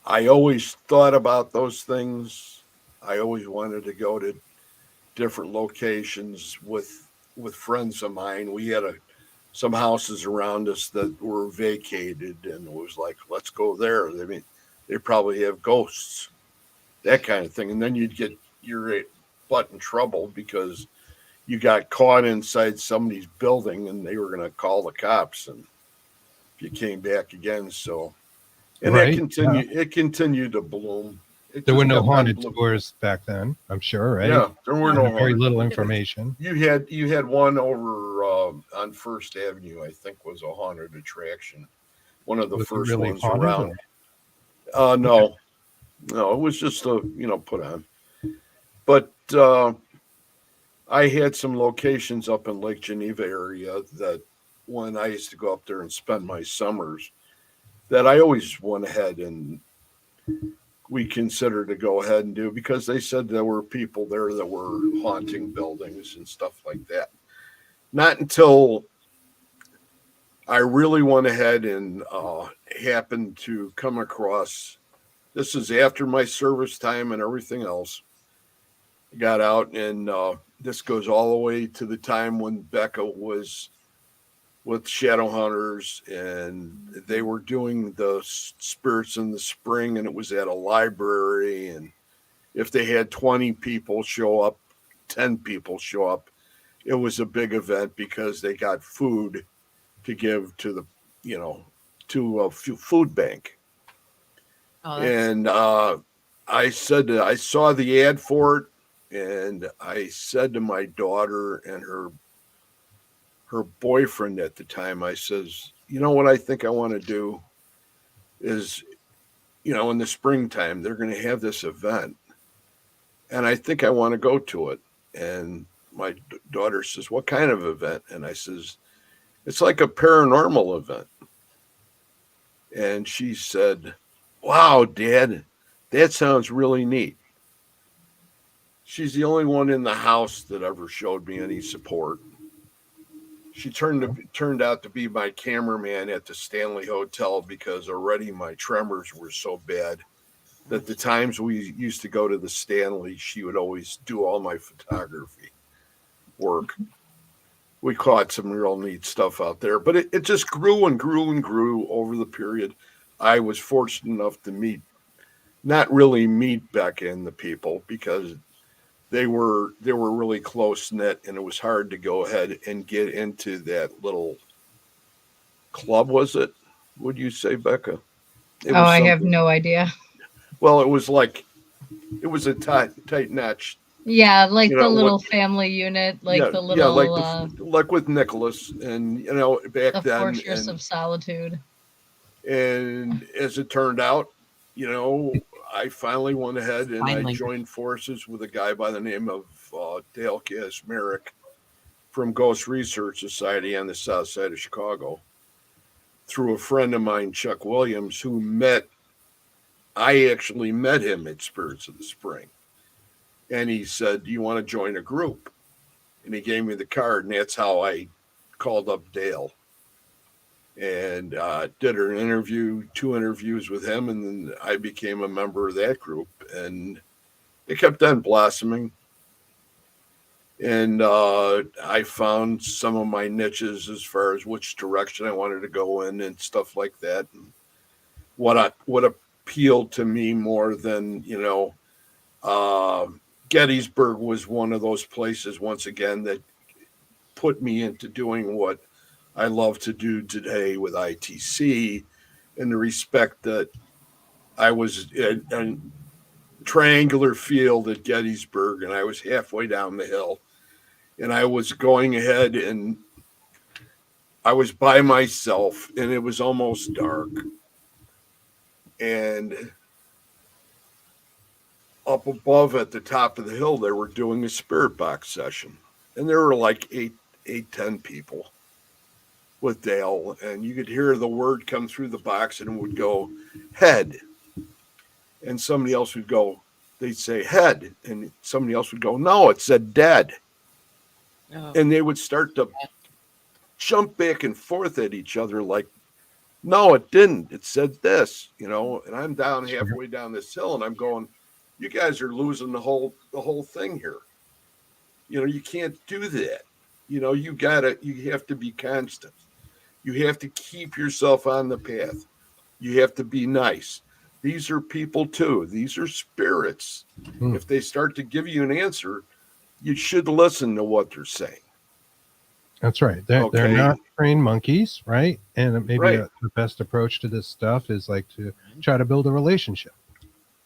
I always thought about those things. I always wanted to go to different locations with friends of mine. We had some houses around us that were vacated, and it was like, let's go there. I mean, they probably have ghosts, that kind of thing. And then you'd get your butt in trouble because you got caught inside somebody's building and they were going to call the cops, and you came back again. So, and right. It continued to bloom. There were no haunted tours back then, I'm sure, right? Yeah, there were no very little information. You had one over on First Avenue, I think, was a haunted attraction. One of the first really ones around. No, it was just put on. But I had some locations up in Lake Geneva area that when I used to go up there and spend my summers, that I always went ahead and we considered to go ahead and do because they said there were people there that were haunting buildings and stuff like that. Not until I really went ahead and happened to come across, this is after my service time and everything else. I got out, and this goes all the way to the time when Bekka was with Shadow Hunters, and they were doing the spirits in the spring, and it was at a library. And if they had 20 people show up, 10 people show up, it was a big event because they got food to give to the, to a food bank. Oh, and I said, I saw the ad for it, and I said to my daughter and her her boyfriend at the time, I says, you know what I think I want to do is, in the springtime, they're going to have this event. And I think I want to go to it. And my daughter says, what kind of event? And I says, it's like a paranormal event. And she said, wow, Dad, that sounds really neat. She's the only one in the house that ever showed me any support. She turned out to be my cameraman at the Stanley Hotel because already my tremors were so bad that the times we used to go to the Stanley, she would always do all my photography work. We caught some real neat stuff out there, but it just grew and grew and grew over the period. I was fortunate enough to not really meet Bekka and the people because they were really close knit, and it was hard to go ahead and get into that little club. Was it? Would you say, Bekka? I have no idea. Well, it was a tight notch. Yeah, like the little family unit, like the little like with Nicholas, and back the then, Fortress of Solitude. And as it turned out, I finally went ahead and I joined forces with a guy by the name of Dale Kasmerick from Ghost Research Society on the south side of Chicago through a friend of mine, Chuck Williams, I actually met him at Spirits of the Spring. And he said, do you want to join a group? And he gave me the card, and that's how I called up Dale. And did an interview, 2 interviews with him, and then I became a member of that group. And it kept on blossoming. And I found some of my niches as far as which direction I wanted to go in and stuff like that. And what appealed to me more than, Gettysburg was one of those places, once again, that put me into doing what I love to do today with ITC, in the respect that I was in a triangular field at Gettysburg, and I was halfway down the hill, and I was going ahead, and I was by myself, and it was almost dark. And up above at the top of the hill, they were doing a spirit box session, and there were like 10 people with Dale, and you could hear the word come through the box, and it would go head, and somebody else would go, they'd say head, and somebody else would go, no, it said dead. And they would start to jump back and forth at each other like, no, it didn't, it said this, and I'm down halfway down this hill, and I'm going, you guys are losing the whole thing here. You can't do that. You have to be constant. You have to keep yourself on the path. You have to be nice. These are people too. These are spirits. If they start to give you an answer, you should listen to what they're saying. That's right. They're not trained monkeys, right? And maybe the best approach to this stuff is like to try to build a relationship.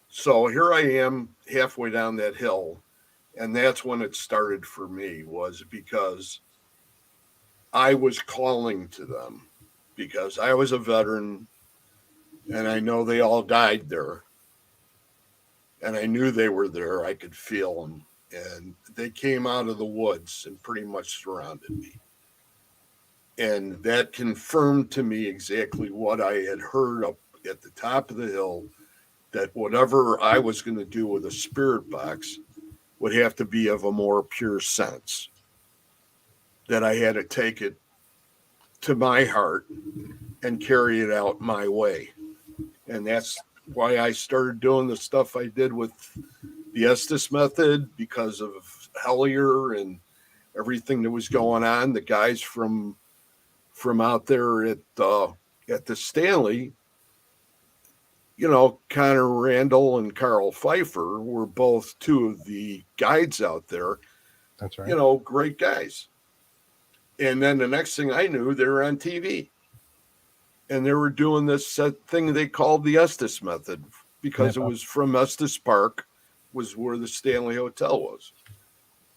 So here I am halfway down that hill, and that's when it started for me, was because I was calling to them because I was a veteran, and I know they all died there, and I knew they were there. I could feel them, and they came out of the woods and pretty much surrounded me. And that confirmed to me exactly what I had heard up at the top of the hill, that whatever I was going to do with a spirit box would have to be of a more pure sense, that I had to take it to my heart and carry it out my way. And that's why I started doing the stuff I did with the Estes method, because of Hellier and everything that was going on. The guys from out there at the Stanley, Connor Randall and Carl Pfeiffer were both 2 of the guides out there. That's right. Great guys. And then the next thing I knew, they were on TV. And they were doing this thing they called the Estes method, because it was from Estes Park, was where the Stanley Hotel was.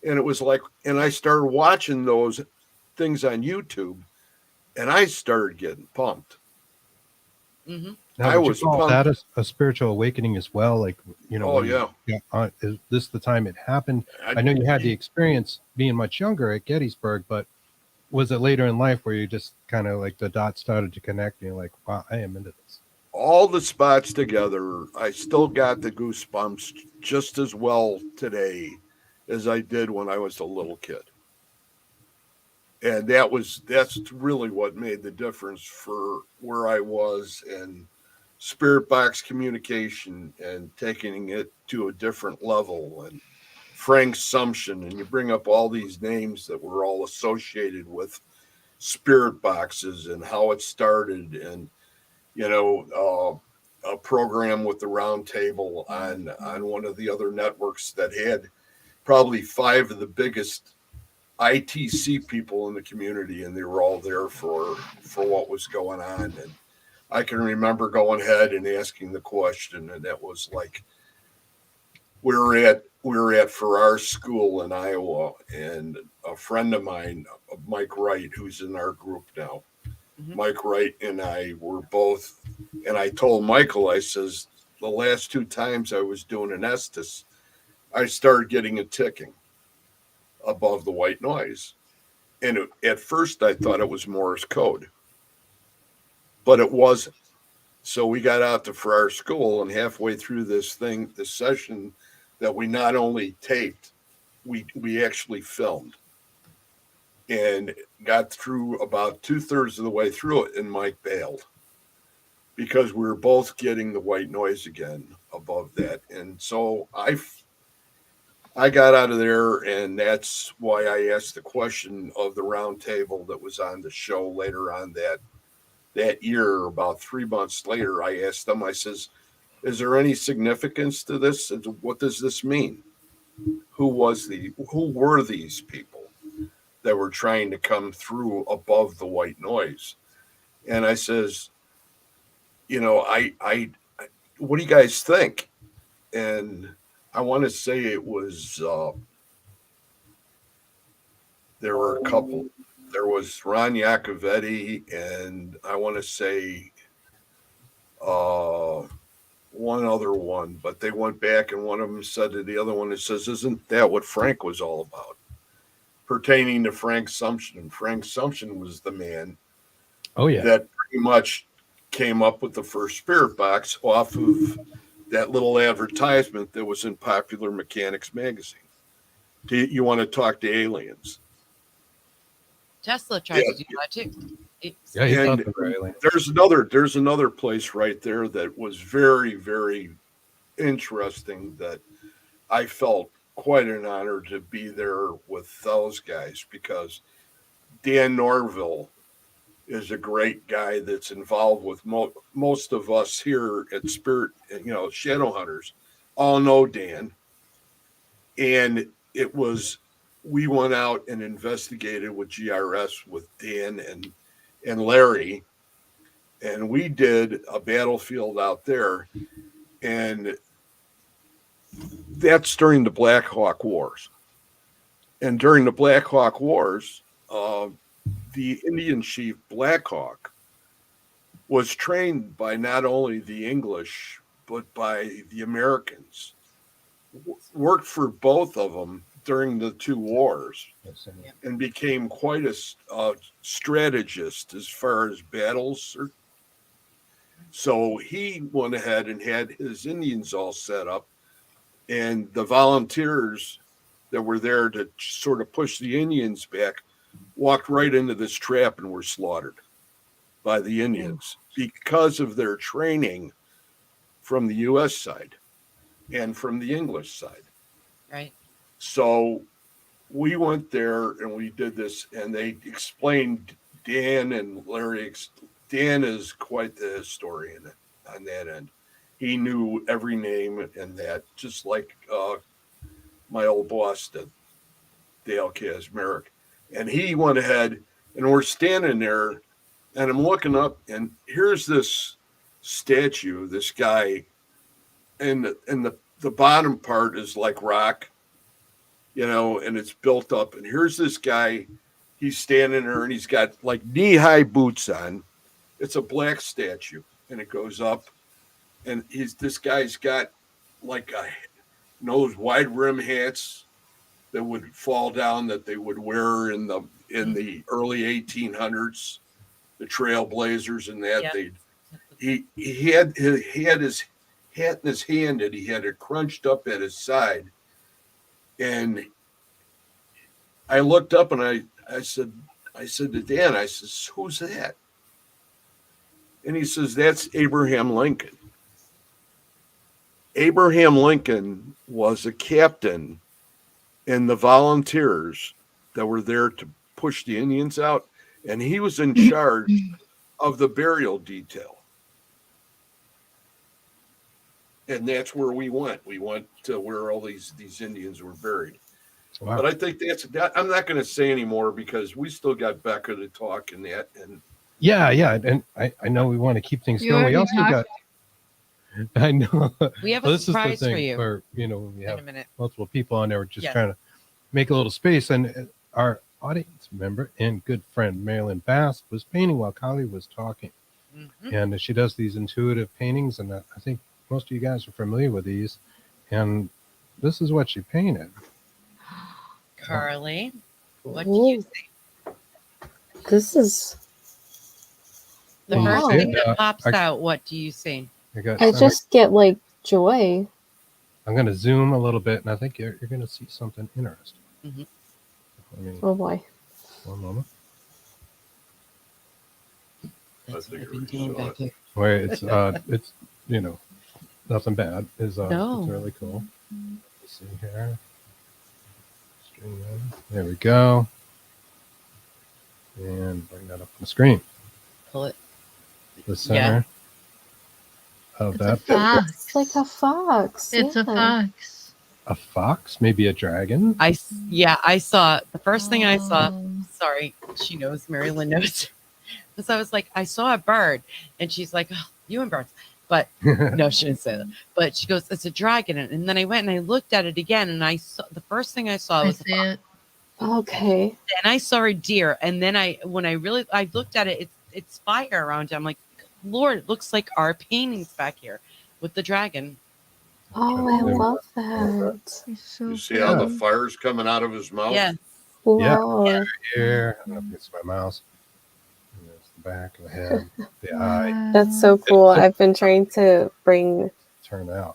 And it was like, and I started watching those things on YouTube, and I started getting pumped. Mm-hmm. Now, I would you was call pumped. that a spiritual awakening as well? Like, Oh, when yeah. is this the time it happened? I know you had the experience being much younger at Gettysburg, but was it later in life where you just kind of like the dots started to connect and you're like, wow, I am into this? All the spots together, I still got the goosebumps just as well today as I did when I was a little kid. And that's really what made the difference for where I was in spirit box communication and taking it to a different level. And Frank Sumption, and you bring up all these names that were all associated with spirit boxes and how it started, and a program with the round table on one of the other networks that had probably 5 of the biggest ITC people in the community, and they were all there for what was going on. And I can remember going ahead and asking the question, and that was like, we were at Farrar School in Iowa, and a friend of mine, Mike Wright, who's in our group now, Mike Wright and I were both, and I told Michael, I says, the last 2 times I was doing an Estes, I started getting a ticking above the white noise. And at first I thought it was Morse code, but it wasn't. So we got out to Farrar School, and halfway through this session that we not only taped, we actually filmed, and got through about 2/3 of the way through it, and Mike bailed because we were both getting the white noise again above that. And so I got out of there, and that's why I asked the question of the round table that was on the show later on that year. About 3 months later, I asked them, I says, is there any significance to this? What does this mean? Who were these people that were trying to come through above the white noise? And I says, I what do you guys think? And I want to say it was, there were a couple. There was Ron Iacovetti, and I want to say one other one, but they went back, and one of them said to the other one, it says, isn't that what Frank was all about? Pertaining to Frank Sumption. Frank Sumption was the man that pretty much came up with the first spirit box off of that little advertisement that was in Popular Mechanics magazine. Do you want to talk to aliens? Tesla tried to do that too. He thought they were aliens. There's another place right there that was very, very interesting, that I felt quite an honor to be there with those guys, because Dan Norville is a great guy that's involved with most of us here at Spirit, Shadow Hunters, all know Dan. And we went out and investigated with GRS with Dan and Larry, and we did a battlefield out there, and that's during the Black Hawk Wars. And during the Black Hawk Wars, the Indian chief Black Hawk was trained by not only the English, but by the Americans. Worked for both of them during the 2 wars, and became quite a strategist as far as battles. So he went ahead and had his Indians all set up, and the volunteers that were there to sort of push the Indians back walked right into this trap and were slaughtered by the Indians because of their training from the U.S. side and from the English side. Right. So we went there and we did this, and they explained, Dan and Larry, Dan is quite the historian on that end. He knew every name and that, just like my old boss did, Dale Kazmarek. And he went ahead, and we're standing there, and I'm looking up, and here's this statue, this guy, and the bottom part is like rock, and it's built up. And here's this guy. he's standing there and he's got like knee-high boots on. It's a black statue, and it goes up, and this guy's got like those wide rim hats that would fall down that they would wear in the early 1800s, the Trailblazers and that. Yep. He had his hat in his hand and he had it crunched up at his side, and I looked up and I said to Dan, I says, "Who's that?" And he says, "That's Abraham Lincoln." Abraham Lincoln was a captain in the volunteers that were there to push the Indians out, and he was in charge of the burial detail. And that's where we went. We went to where all these Indians were buried. Wow. But I think I'm not going to say anymore because we still got Bekka to talk and that. And yeah. And I know we want to keep things going. We also got, I know. We have a surprise for you. Where, we have multiple people on there. We're just trying to make a little space. And our audience member and good friend, Marilyn Bast, was painting while Karlie was talking. Mm-hmm. And she does these intuitive paintings. And I think most of you guys are familiar with these. And this is what she painted. Karlie, what do you think? This is the first thing that pops out. What do you see? I just get like joy. I'm going to zoom a little bit, and I think you're going to see something interesting. Mm-hmm. Oh boy! One moment. That's what I've been doing back here. Where it's nothing bad. It's really cool. Let's see here. There we go. And bring that up on the screen. Pull it. The center of that. It's like a fox. It's a fox. A fox? Maybe a dragon? I saw the first thing I saw. Sorry, she knows. Marilyn knows. Because I was like, I saw a bird, and she's like, "Oh, you and birds." But no, she didn't say that. But she goes, "It's a dragon." And then I went and I looked at it again, and I saw the first thing I saw was a fox. Okay. And I saw a deer, and then when I looked at it, it's fire around it. I'm like, Lord, it looks like our paintings back here with the dragon. Oh, I love that. You see how the fire's coming out of his mouth? Yeah. Wow. Yeah. Here, I don't know if it's my mouse. The back of the head, the eye. That's so cool. I've been trying to bring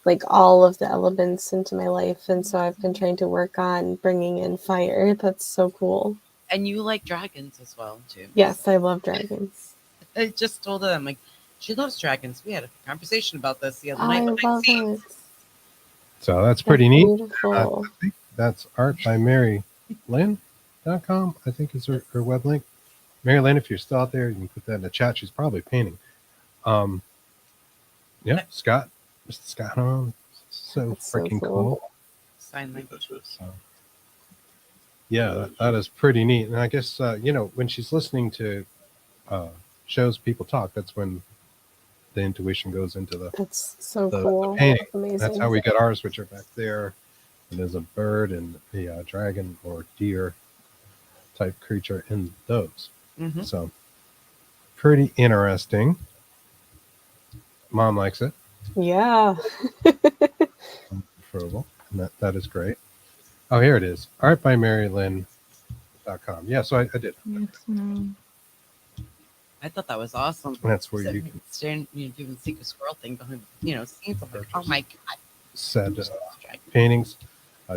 like all of the elements into my life, and so I've been trying to work on bringing in fire. That's so cool. And you like dragons as well too. Yes, I love dragons. I just told them like she loves dragons. We had a conversation about this the other I night. love it. So that's pretty neat. Beautiful. I think that's artbymarylyn.com. I think is her web link. Mary Lynn, if you're still out there, you can put that in the chat. She's probably painting. Scott, Mr. Scott Hahn. So that's freaking so cool. Sign language. So, that is pretty neat. And I guess, when she's listening to shows people talk, that's when the intuition goes into that's so the cool. painting. Amazing. That's how we get ours, which are back there. And there's a bird and a dragon or deer type creature in those. Mm-hmm. So pretty interesting. Mom likes it. Yeah. Preferable. And that is great. Oh, here it is. artbymarylyn.com. Yeah, so I did. I thought that was awesome. That's where you can stand, doing the secret squirrel thing behind, seeing something. Oh my God. Said paintings.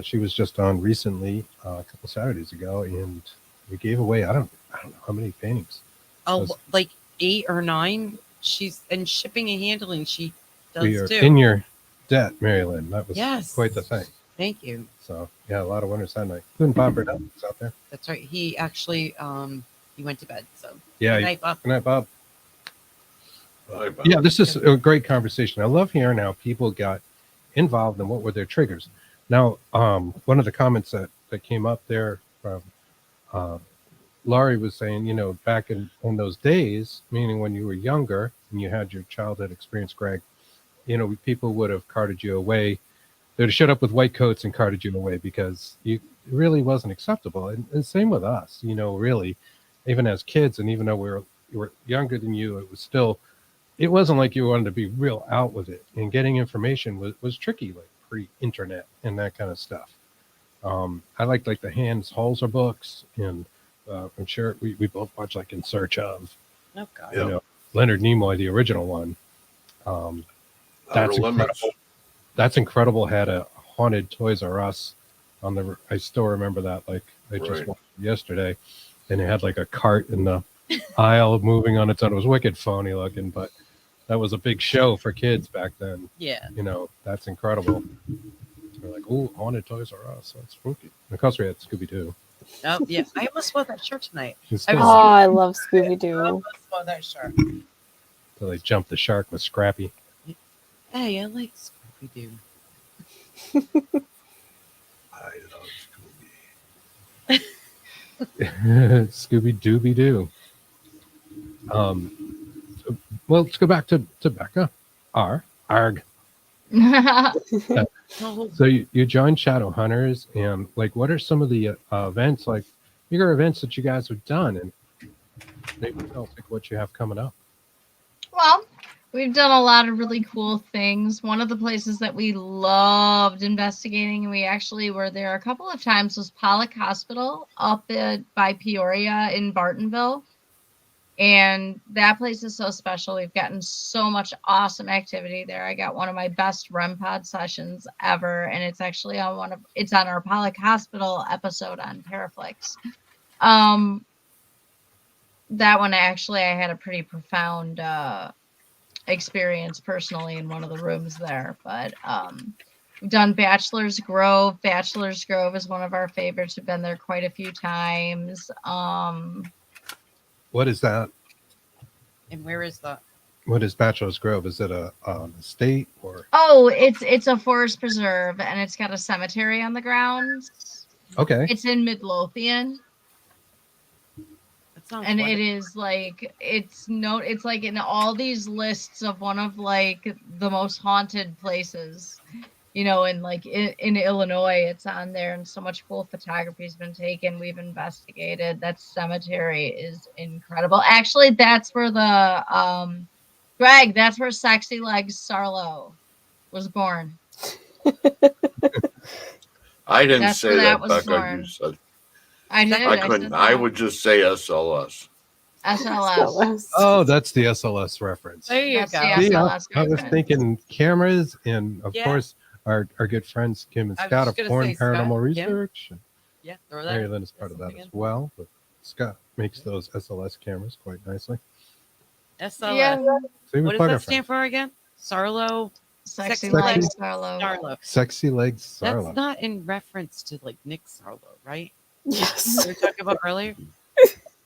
She was just on recently, a couple Saturdays ago, and we gave away, I don't know how many paintings. Oh, like 8 or 9. She's and shipping and handling. She does we are too. in your debt, Marilyn. That was quite the thing. Thank you. So a lot of winners that night. Including Bob Burnett was out there. That's right. He actually he went to bed. So good night, Bob. Good night, Bob. Bye, Bob. Yeah, this is a great conversation. I love hearing how people got involved and what were their triggers. Now, one of the comments that came up there from Laurie was saying, back in those days, meaning when you were younger and you had your childhood experience, Greg, people would have carted you away. They'd have showed up with white coats and carted you away because really wasn't acceptable. And same with us, really, even as kids, and even though we were younger than you, it wasn't like you wanted to be real out with it. And getting information was tricky, like pre-internet and that kind of stuff. I liked like the Hans Holzer books, and I'm sure we both watched like In Search Of. Oh God. Yeah. Leonard Nimoy, the original one. That's Outer Limits. incredible. That's incredible. Had a haunted Toys R Us on the. I still remember that. Like I just Right. watched it yesterday, and it had like a cart in the aisle moving on its own. It was wicked phony looking, but that was a big show for kids back then. Yeah. That's incredible. They're like, oh, haunted Toys R Us. That's spooky. And of course, we had Scooby Doo. Oh yeah. I almost wore that shirt tonight. Oh, I love Scooby I Doo. almost wore that shirt. So they jumped the shark with Scrappy. Hey, I like Scooby Doo. I love Scooby. Scooby Dooby Doo. Well, let's go back to Bekka. Arg. Oh, So you joined Shadow Hunters, and like, what are some of the events, like bigger events that you guys have done, and maybe tell us like what you have coming up. Well, we've done a lot of really cool things. One of the places that we loved investigating, and we actually were there a couple of times, was Pollock Hospital up by Peoria in Bartonville. And that place is so special. We've gotten so much awesome activity there. I got one of my best REM pod sessions ever, and it's actually on it's on our Pollock Hospital episode on Paraflix. That one actually, I had a pretty profound experience personally in one of the rooms there. But we've done Bachelor's Grove. Bachelor's Grove is one of our favorites. We've been there quite a few times. What is that? and where is that? What is Bachelor's Grove? Is it a estate or? Oh, it's a forest preserve, and it's got a cemetery on the grounds. Okay. It's in Midlothian, That sounds and it wonderful. is like it's like in all these lists of one of like the most haunted places, in like in Illinois, it's on there, and so much cool photography's been taken. We've investigated. That cemetery is incredible. Actually, that's where the Greg, that's where Sexy Legs Sarlo was born. I didn't That's say where that, that was Becca. born. You said I did. I said couldn't. that. I would just say SLS. SLS. Oh, that's the SLS reference. There you That's go. the See, SLS I was reference. thinking cameras, and of Yeah. course our good friends Kim and I was Scott just of gonna Porn say, Scott, Paranormal Kim. Research. Yeah, throw Mary that. Lynn is part of that something as in. well. But Scott makes those SLS cameras quite nicely. SLS. Yeah, See, we What does plug our that stand for again? Sarlo. Sexy Sexy Legs Legs Sarlo. Sarlo. Sexy Legs That's Sarla. not in reference to like Nick Sarlo, right? Yes. We were talking about earlier.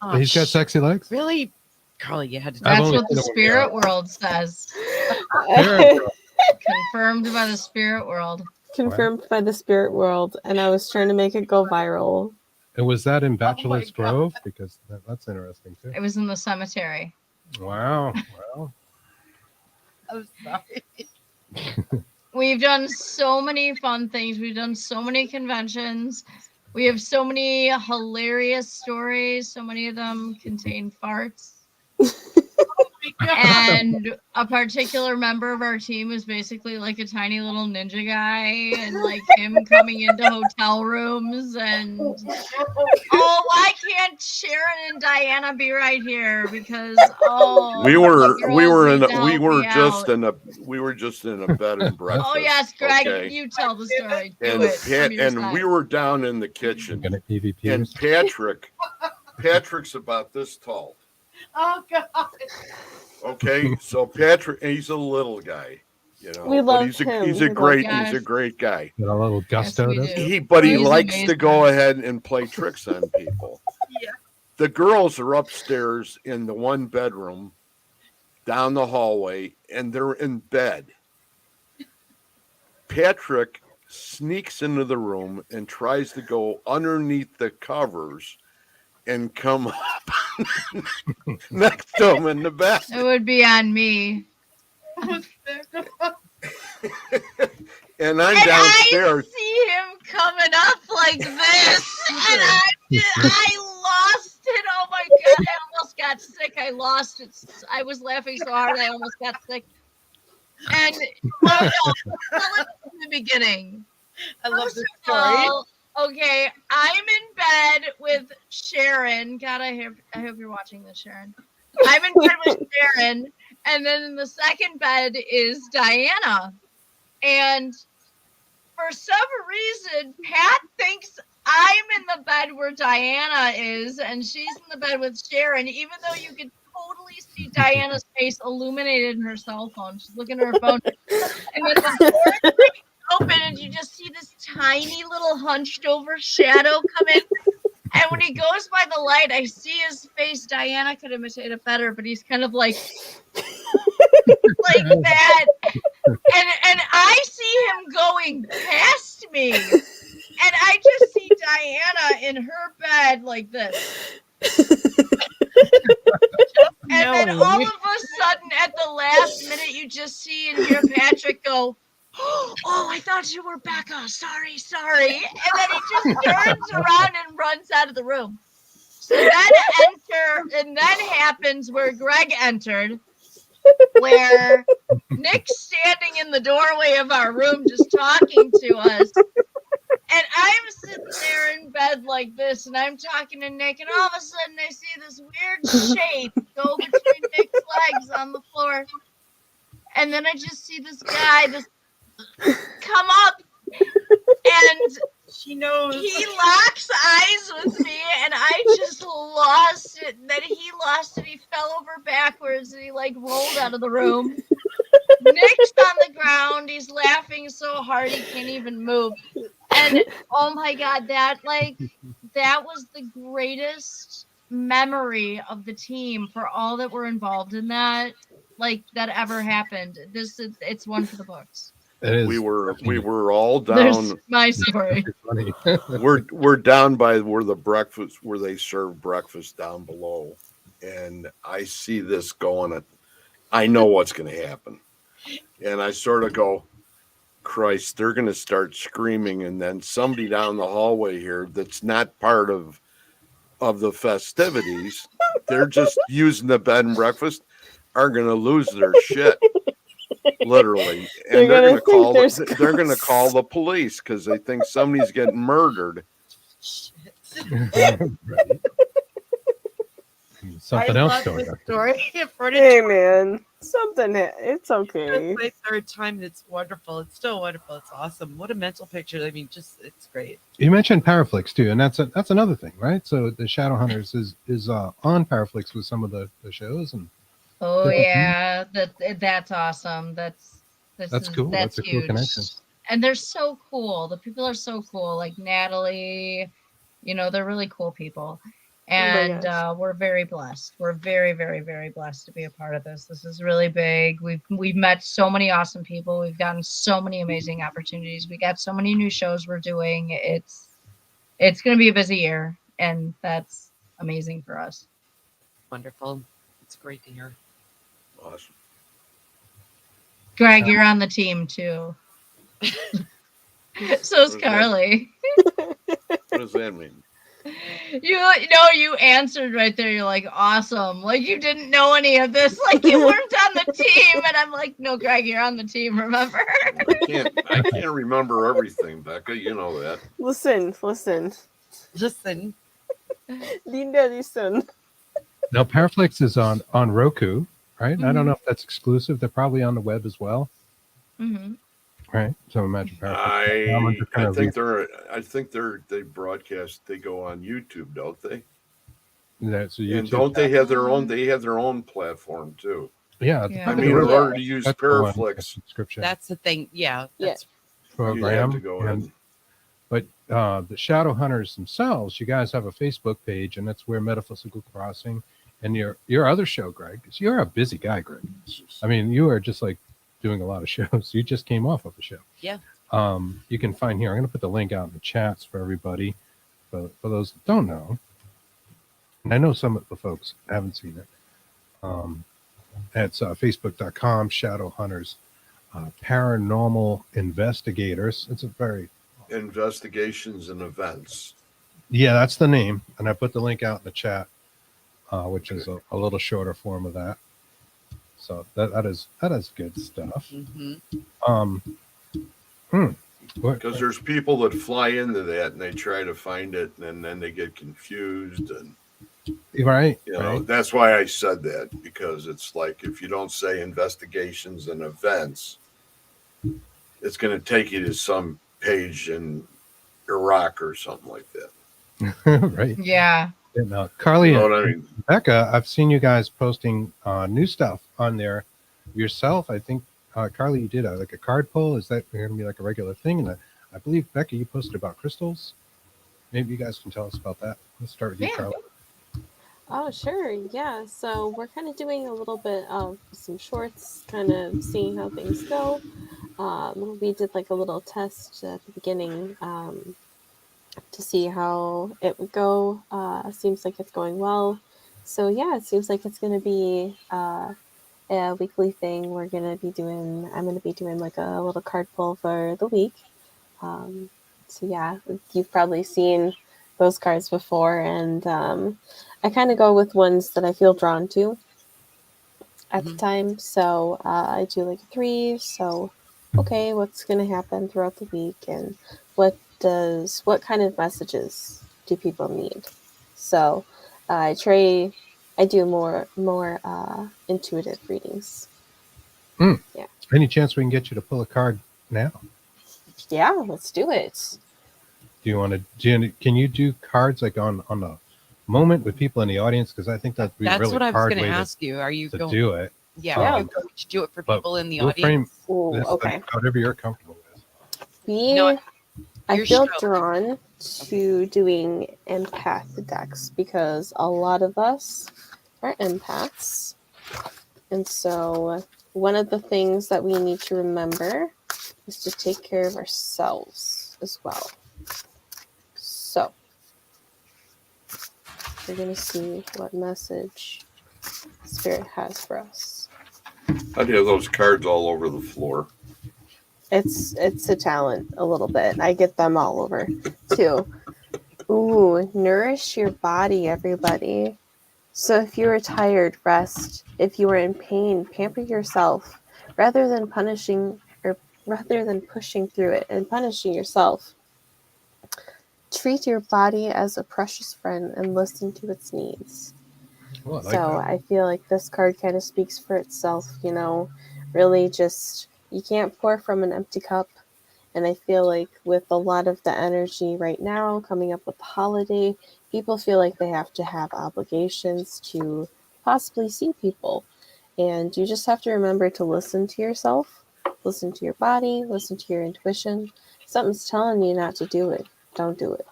Oh, He's got sexy legs. really, Carlie. You had to. I've That's only what the seen it when we spirit world says. Spirit girl. Confirmed by the spirit world. Confirmed by the spirit world, and I was trying to make it go viral. And was that in Bachelor's God. Grove? Because that's interesting too. It was in the cemetery. Wow. Wow. I'm sorry. We've done so many fun things. We've done so many conventions. We have so many hilarious stories. So many of them contain farts. And a particular member of our team was basically like a tiny little ninja guy, and like him coming into hotel rooms and why can't Sharon and Diana be right here? Because we were girls need to help me out. we were just in a bed and breakfast. Oh yes, Greg, okay? you tell the story. Do And it from your and side. we were down in the kitchen, Gonna EVP. and Patrick's about this tall. Oh God. Okay, so Patrick, he's a little guy, We but love he's him. a We love great him. he's a great guy. Got a little gusto. we does do. he? He He's likes to amazing. go ahead and play tricks on people. Yeah. The girls are upstairs in the one bedroom down the hallway, and they're in bed. Patrick sneaks into the room and tries to go underneath the covers and come up next to him in the bed. It would be on me. And I'm and downstairs. I see him coming up like this, and I lost it. Oh my god! I almost got sick. I lost it. I was laughing so hard I almost got sick. And oh no, tell it from the beginning. I love First this of story. all, okay, I'm in bed with Sharon. God, I hope you're watching this, Sharon. I'm in bed with Sharon, and then in the second bed is Diana. And for some reason, Pat thinks I'm in the bed where Diana is, and she's in the bed with Sharon, even though you could totally see Diana's face illuminated in her cell phone. She's looking at her phone. And then the door open, and you just see this tiny little hunched over shadow come in. And when he goes by the light, I see his face. Diana could imitate it better, but he's kind of like that. And I see him going past me. And I just see Diana in her bed like this. And then all of a sudden, at the last minute, you just see and hear Patrick go, "Oh, I thought you were Bekka. Sorry. And then he just turns around and runs out of the room. So then happens where Greg entered, where Nick's standing in the doorway of our room just talking to us. And I'm sitting there in bed like this, and I'm talking to Nick, and all of a sudden I see this weird shape go between Nick's legs on the floor. And then I just see this guy come up, and she knows. He locks eyes with me, and I just lost it. And then he lost it. He fell over backwards, and he rolled out of the room. Nick's on the ground. He's laughing so hard he can't even move. And oh my god, that was the greatest memory of the team for all that were involved in that, that ever happened. It's one for the books. We were all down. There's my story. we're down by where they serve breakfast down below, and I see this going. I know what's going to happen, and I sort of go, Christ, they're going to start screaming, and then somebody down the hallway here that's not part of the festivities, they're just using the bed and breakfast, are going to lose their shit, literally, and they're going to call the police because they think somebody's getting murdered. Something else going on. Story. Hey man, it's okay. It's my third time, and it's wonderful. It's still wonderful. It's awesome. What a mental picture. I mean, it's great. You mentioned Paraflix too, and that's another thing, right? So the Shadow Hunters is on Paraflix with some of the shows, and oh yeah, that's awesome. That's cool. That's a huge. Cool connection. And they're so cool. The people are so cool. Like Natalie, they're really cool people. And we're very blessed. We're very, very, very blessed to be a part of this. This is really big. We've met so many awesome people. We've gotten so many amazing opportunities. We got so many new shows we're doing. It's going to be a busy year, and that's amazing for us. Wonderful. It's great to hear. Awesome. Greg, you're on the team too. So's Karlie. What does that mean? You answered right there. You're like, awesome. Like you didn't know any of this. Like you weren't on the team. And I'm like, no, Greg, you're on the team, remember? I can't remember everything, Bekka. You know that. Listen. Linda, listen. Now Paraflix is on Roku, right? Mm-hmm. I don't know if that's exclusive. They're probably on the web as well. Mm-hmm. Right. So imagine Paraflix. I think they broadcast. They go on YouTube, don't they? That's YouTube. And don't they have their own? They have their own platform too. Yeah. I mean, in order to use Paraflix, subscription. That's the thing. Yeah. That's program. To go ahead. But the Shadow Hunters themselves, you guys have a Facebook page, and that's where Metaphysical Crossing and your other show, Greg. So you're a busy guy, Greg. I mean, you are just doing a lot of shows. You just came off of a show. Yeah. You can find here. I'm going to put the link out in the chats for everybody, for those that don't know. And I know some of the folks haven't seen it. It's facebook.com, Shadow Hunters Paranormal Investigators. It's a very Investigations and Events. Yeah, that's the name, and I put the link out in the chat, which is a little shorter form of that. So that is good stuff. Because there's people that fly into that and they try to find it, and then they get confused, and right, that's why I said that, because it's like if you don't say investigations and events, it's going to take you to some page in Iraq or something like that. Right. Yeah. And Karlie, you know what I mean? Bekka, I've seen you guys posting new stuff on there yourself. I think Karlie, you did like a card pull. Is that going to be like a regular thing? And I believe Bekka, you posted about crystals. Maybe you guys can tell us about that. Let's start with you, Karlie. Oh, sure. Yeah. So we're kind of doing a little bit of some shorts, kind of seeing how things go. We did like a little test at the beginning to see how it would go. Seems like it's going well. So yeah, it seems like it's going to be a weekly thing. I'm going to be doing like a little card pull for the week. So yeah, you've probably seen those cards before, and I kind of go with ones that I feel drawn to at the time. So I do like a 3. So, okay, what's going to happen throughout the week, and what kind of messages do people need? So I do more intuitive readings. Yeah. Any chance we can get you to pull a card now? Yeah, let's do it. Do you want to? Can you do cards like on the moment with people in the audience? Because I think that's really what I was hard going way to ask you. Are you to going do it? Yeah, you could do it for people in the audience. Okay. Whatever you're comfortable with. I feel drawn to doing empath decks because a lot of us are empaths. And so one of the things that we need to remember is to take care of ourselves as well. So we're going to see what message Spirit has for us. How do you have those cards all over the floor? It's a talent a little bit. I get them all over too. Ooh, nourish your body, everybody. So if you are tired, rest. If you are in pain, pamper yourself rather than pushing through it and punishing yourself. Treat your body as a precious friend and listen to its needs. Oh, I feel like this card kind of speaks for itself, really just, you can't pour from an empty cup. And I feel like with a lot of the energy right now coming up with the holiday, people feel like they have to have obligations to possibly see people. And you just have to remember to listen to yourself, listen to your body, listen to your intuition. Something's telling you not to do it. Don't do it.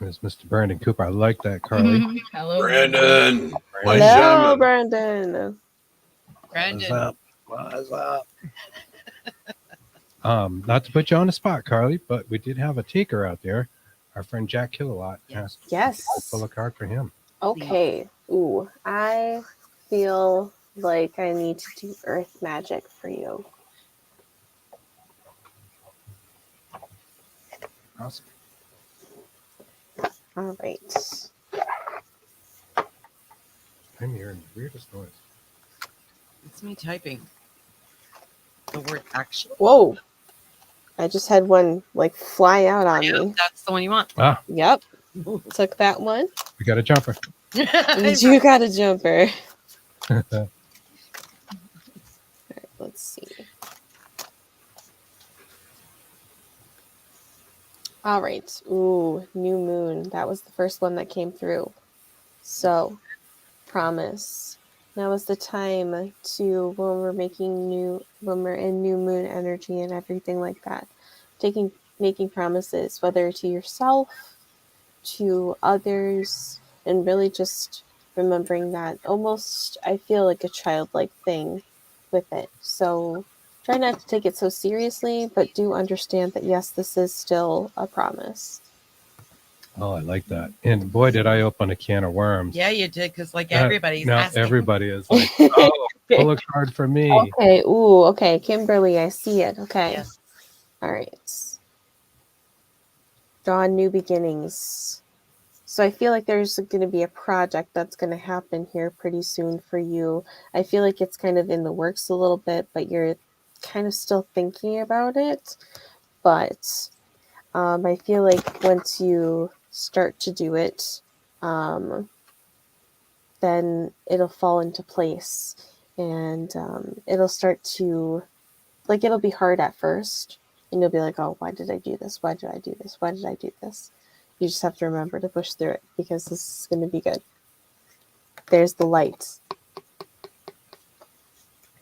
There's Mr. Brandon Cooper. I like that, Karlie. Hello, Brandon. Hello, Brandon. Brandon. What's up? Not to put you on the spot, Karlie, but we did have a taker out there. Our friend Jack Kilowatt asked yes. to pull a card for him. Okay. Ooh, I feel like I need to do earth magic for you. Awesome. All right. I'm hearing the weirdest noise. It's me typing the word actually. Whoa. I just had one fly out on me. That's the one you want. Ah. Yep. Took that one. We got a jumper. You got a jumper. All right, let's see. All right. Ooh, new moon. That was the first one that came through. So, promise. Now is the time to, when we're in new moon energy and everything like that, making promises, whether to yourself, to others, and really just remembering that almost, I feel like a childlike thing with it. So try not to take it so seriously, but do understand that yes, this is still a promise. Oh, I like that. And boy, did I open a can of worms. Yeah, you did, because everybody's now asking. everybody is like, oh, Pull a card for me. Okay. Ooh. Okay. Kimberly, I see it. Okay. Yes. All right. Draw new beginnings. So I feel like there's going to be a project that's going to happen here pretty soon for you. I feel like it's kind of in the works a little bit, but you're kind of still thinking about it. But I feel like once you start to do it, then it'll fall into place, and it'll start to, like, it'll be hard at first, and you'll be like, oh, why did I do this? Why did I do this? Why did I do this? You just have to remember to push through it, because this is going to be good. There's the light.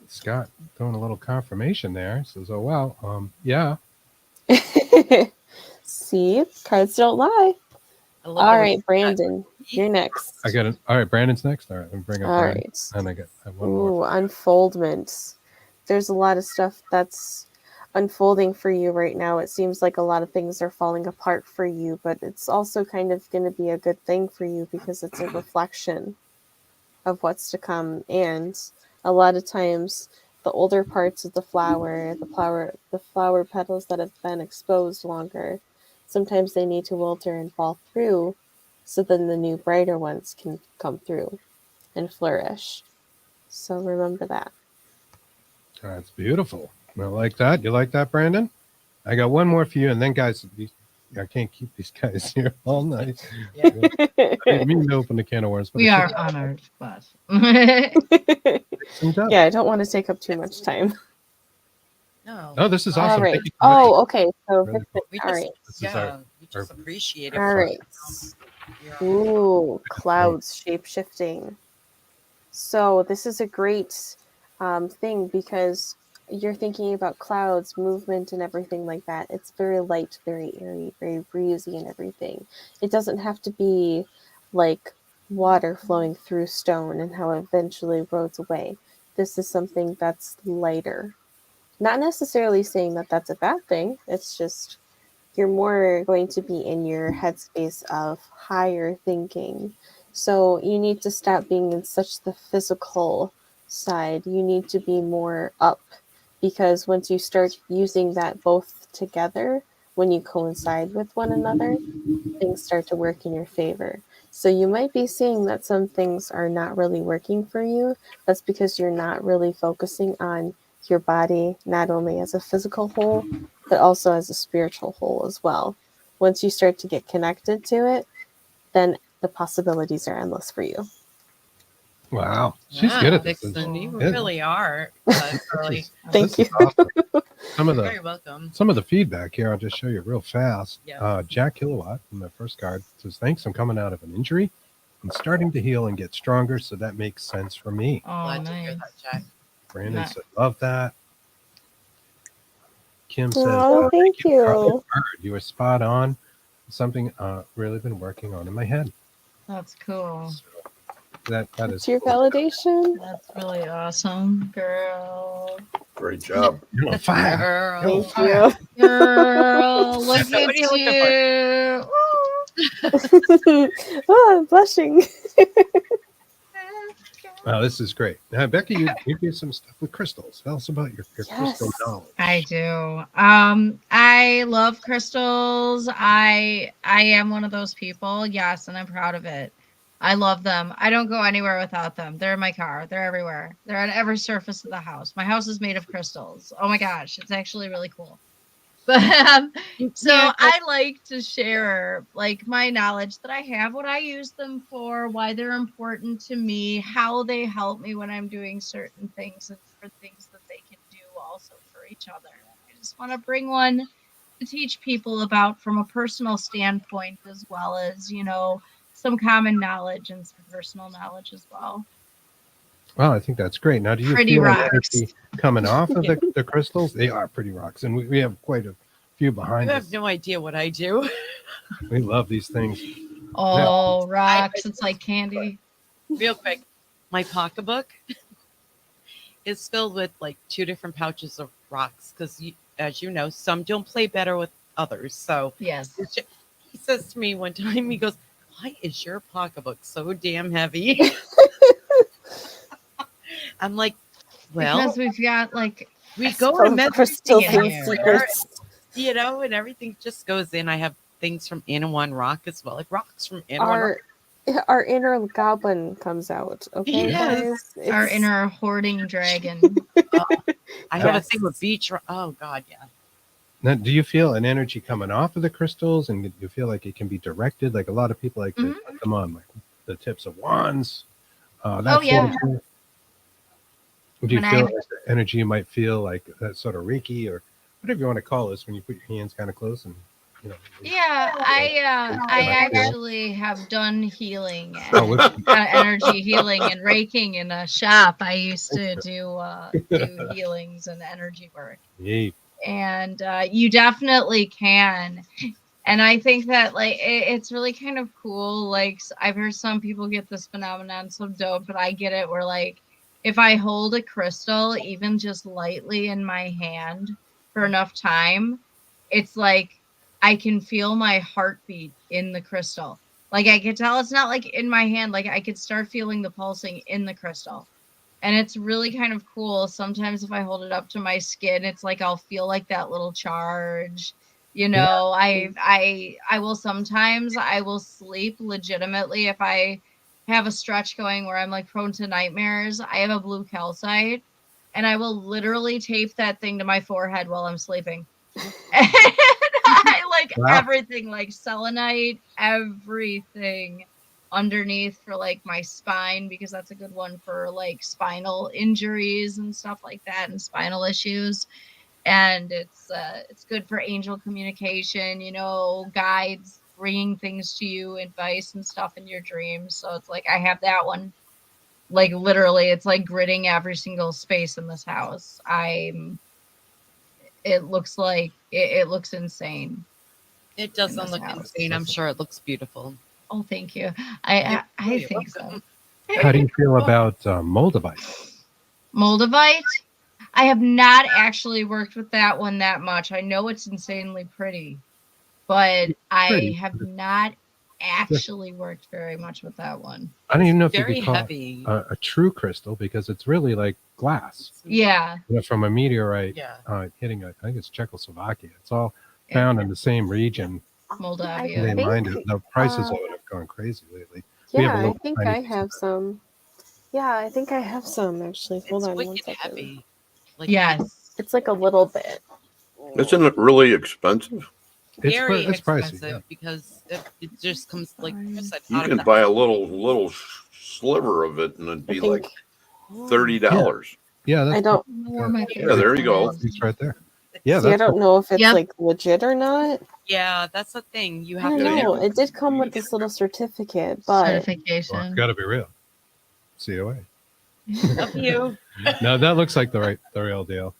Scott throwing a little confirmation there. Says, oh, wow. Yeah. See, cards don't lie. I love All the way right, you Brandon, you're next. I got it. All right, Brandon's next. All right, I'm bring up All Brandon. right. And I have one more. Ooh, unfoldment. There's a lot of stuff that's unfolding for you right now. It seems like a lot of things are falling apart for you, but it's also kind of going to be a good thing for you, because it's a reflection of what's to come. And a lot of times the older parts of the flower petals that have been exposed longer, sometimes they need to wilter and fall through, so then the new brighter ones can come through and flourish. So remember that. That's beautiful. I like that. You like that, Brandon? I got one more for you, and then, guys, I can't keep these guys here all night. Yeah. I didn't mean to open the can of worms, but We I are should- honored, but Some depth. Yeah, I don't want to take up too much time. No. Oh, this is awesome. All right. Thank you so much. Oh, okay. So Really cool. We all just, right. This is our- we just appreciate it. All right. You're Ooh, clouds shape shifting. So this is a great thing, because you're thinking about clouds, movement, and everything like that. It's very light, very airy, very breezy, and everything. It doesn't have to be like water flowing through stone and how it eventually erodes away. This is something that's lighter. Not necessarily saying that that's a bad thing. It's just you're more going to be in your headspace of higher thinking. So you need to stop being in such the physical side. You need to be more up, because once you start using that both together, when you coincide with one another, things start to work in your favor. So you might be seeing that some things are not really working for you. That's because you're not really focusing on your body, not only as a physical whole, but also as a spiritual whole as well. Once you start to get connected to it, then the possibilities are endless for you. Wow. She's good at this. Dixon, you Yeah. really are. Karlie. Thank This you. is awesome. Some of You're the very welcome. Some of the feedback here, I'll just show you real fast. Yeah. Jack Kilowatt from the first card says, thanks, I'm coming out of an injury and starting to heal and get stronger, so that makes sense for me. oh, Glad to hear nice. that, Jack. Brandon Nice. said, love that. Kim says, Oh, thank Karlie you. Bird, you were spot on. Something really been working on in my head. That's cool. So that is It's your cool. validation. That's really awesome, girl. Great job. You're on fire. Girl. Thank you. Girl, look What are at you looking you. Oh, I'm blushing. Wow, this is great. Now, Bekka, you do some stuff with crystals. Tell us about your crystal Yes. knowledge. I do. I love crystals. I am one of those people. Yes, and I'm proud of it. I love them. I don't go anywhere without them. They're in my car. They're everywhere. They're on every surface of the house. My house is made of crystals. Oh my gosh, it's actually really cool. But so Yeah, I like to share like my knowledge that I have, what I use them for, why they're important to me, how they help me when I'm doing certain things, and for things that they can do also for each other. I just want to bring one to teach people about from a personal standpoint, as well as, you know, some common knowledge and some personal knowledge as well. Well, I think that's great. Now, do you Pretty feel like rocks. energy coming off of the crystals? They are pretty rocks, and we have quite a few behind You us. have no idea what I do. We love these things. Oh, rocks. It's like candy. Real quick, my pocketbook is filled with like 2 different pouches of rocks because, as you know, some don't play better with others. So Yes. he says to me one time, he goes, "Why is your pocketbook so damn heavy?" I'm like, Well, because we've got like we go and mess crystals in and here, secrets. and everything just goes in. I have things from Anawan Rock as well, like rocks from Anawan Rock. Our inner goblin comes out. Okay, Yes. guys? our inner hoarding dragon. I have a thing with beach. Oh God, yeah. Now, do you feel an energy coming off of the crystals, and do you feel like it can be directed? Like a lot of people like to put them on like the tips of wands. That yeah. sort of thing. Do you feel like the energy might feel like that sort of Reiki or whatever you want to call this when you put your hands kind of close and Yeah, I actually have done healing Oh, and energy healing and raking in a shop. I used to do healings and energy work. Yay. And you definitely can. And I think that like it's really kind of cool. Like I've heard some people get this phenomenon so dope, but I get it where like if I hold a crystal even just lightly in my hand for enough time, it's like I can feel my heartbeat in the crystal. Like I could tell it's not like in my hand, like I could start feeling the pulsing in the crystal. And it's really kind of cool. Sometimes if I hold it up to my skin, it's like I'll feel like that little charge. You know, I will sometimes I will sleep legitimately if I have a stretch going where I'm like prone to nightmares. I have a blue calcite and I will literally tape that thing to my forehead while I'm sleeping. And I like everything, like selenite, everything underneath for like my spine, because that's a good one for like spinal injuries and stuff like that and spinal issues. And it's good for angel communication, you know, guides bringing things to you, advice and stuff in your dreams. So it's like I have that one. Like literally, it's like gridding every single space in this house. It looks like it looks insane. It doesn't look insane. I'm sure it looks beautiful. Oh, thank you. I think so. How do you feel about Moldavite? Moldavite? I have not actually worked with that one that much. I know it's insanely pretty, but I have not actually worked very much with that one. I don't even know if you could call heavy. it a true crystal because it's really like glass. Yeah. You know, from a meteorite hitting, I think it's Czechoslovakia. It's all found in the same region. Moldavia. They mined it. The prices of it have gone crazy lately. Yeah, I think I have some. Yeah, I think I have some actually. Hold on one second. Heavy. Like, yes. It's like a little bit. Isn't it really expensive? Very it's expensive pricey, because it just comes like you said. You can buy a little sliver of it and it'd be like $30. Yeah, that's I don't. Yeah, there you go. It's right there. Yeah, See, I don't know if it's like legit or not. Yeah, that's the thing. You I have don't to know. It did come with this little certificate, but certification. Well, it's got to be real. COA. Love you. No, that looks like the real deal.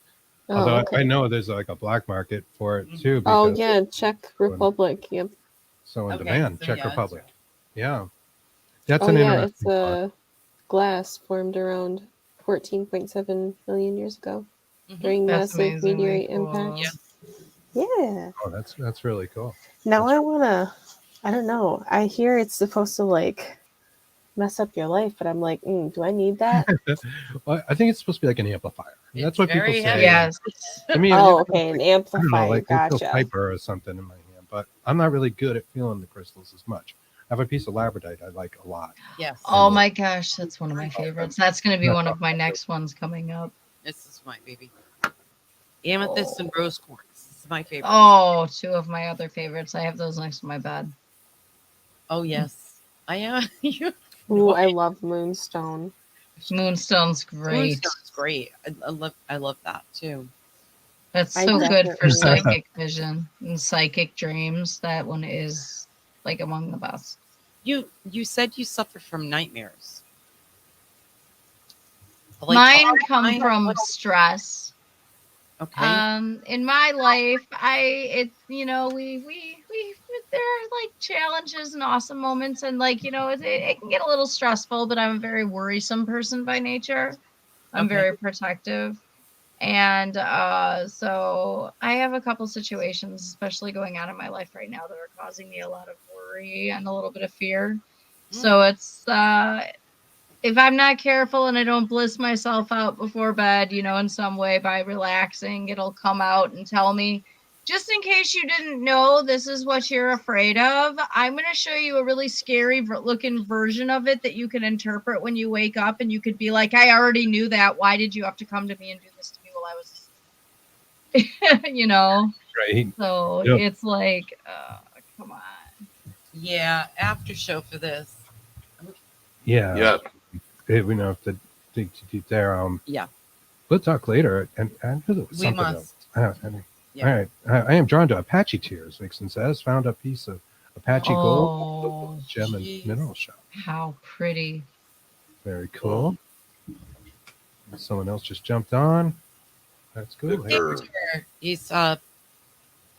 Oh, Although okay. I know there's like a black market for it too. Oh yeah, Czech Republic. Yep. So in demand, Czech Republic. Right. Yeah. That's Oh an yeah, interesting it's a glass formed around 14.7 million years ago during massive meteorite impacts. Yeah. Oh, that's really cool. Now I wanna. I don't know. I hear it's supposed to like mess up your life, but I'm like, do I need that? Well, I think it's supposed to be like an amplifier. That's what people say. Yes. I mean, okay, an I don't know, amplifier. like I feel Gotcha. hyper or something in my hand, but I'm not really good at feeling the crystals as much. I have a piece of labradorite I like a lot. Yes. Oh my gosh, that's one of my favorites. That's going to be one of my next ones coming up. This is my baby. Amethyst and rose quartz. This is my favorite. Oh, two of my other favorites. I have those next to my bed. Oh yes, I am. Ooh, I love moonstone. Moonstone's great. Moonstone's great. I love that too. That's so good for psychic vision and psychic dreams. That one is like among the best. You said you suffer from nightmares. Like, mine come from stress. Okay. In my life, we there are like challenges and awesome moments, and like it can get a little stressful. But I'm a very worrisome person by nature. I'm very protective, and so I have a couple situations, especially going on in my life right now, that are causing me a lot of worry and a little bit of fear. So if I'm not careful and I don't bliss myself out before bed, in some way by relaxing, it'll come out and tell me, just in case you didn't know this is what you're afraid of, I'm going to show you a really scary looking version of it that you can interpret when you wake up, and you could be like, I already knew that. Why did you have to come to me and do this to me while I was Right. So Yep. it's like, come on. Yeah, after show for this. Yeah. Yeah. We don't have to dig too deep there. Yeah. We'll talk later. And I knew there was We something must. else. Yeah. All right. I am drawn to Apache tears, Vixen says. Found a piece of Apache gold. Gem and jeez. mineral shop. How pretty. Very cool. Someone else just jumped on. That's cool. Victor. Victor, he's part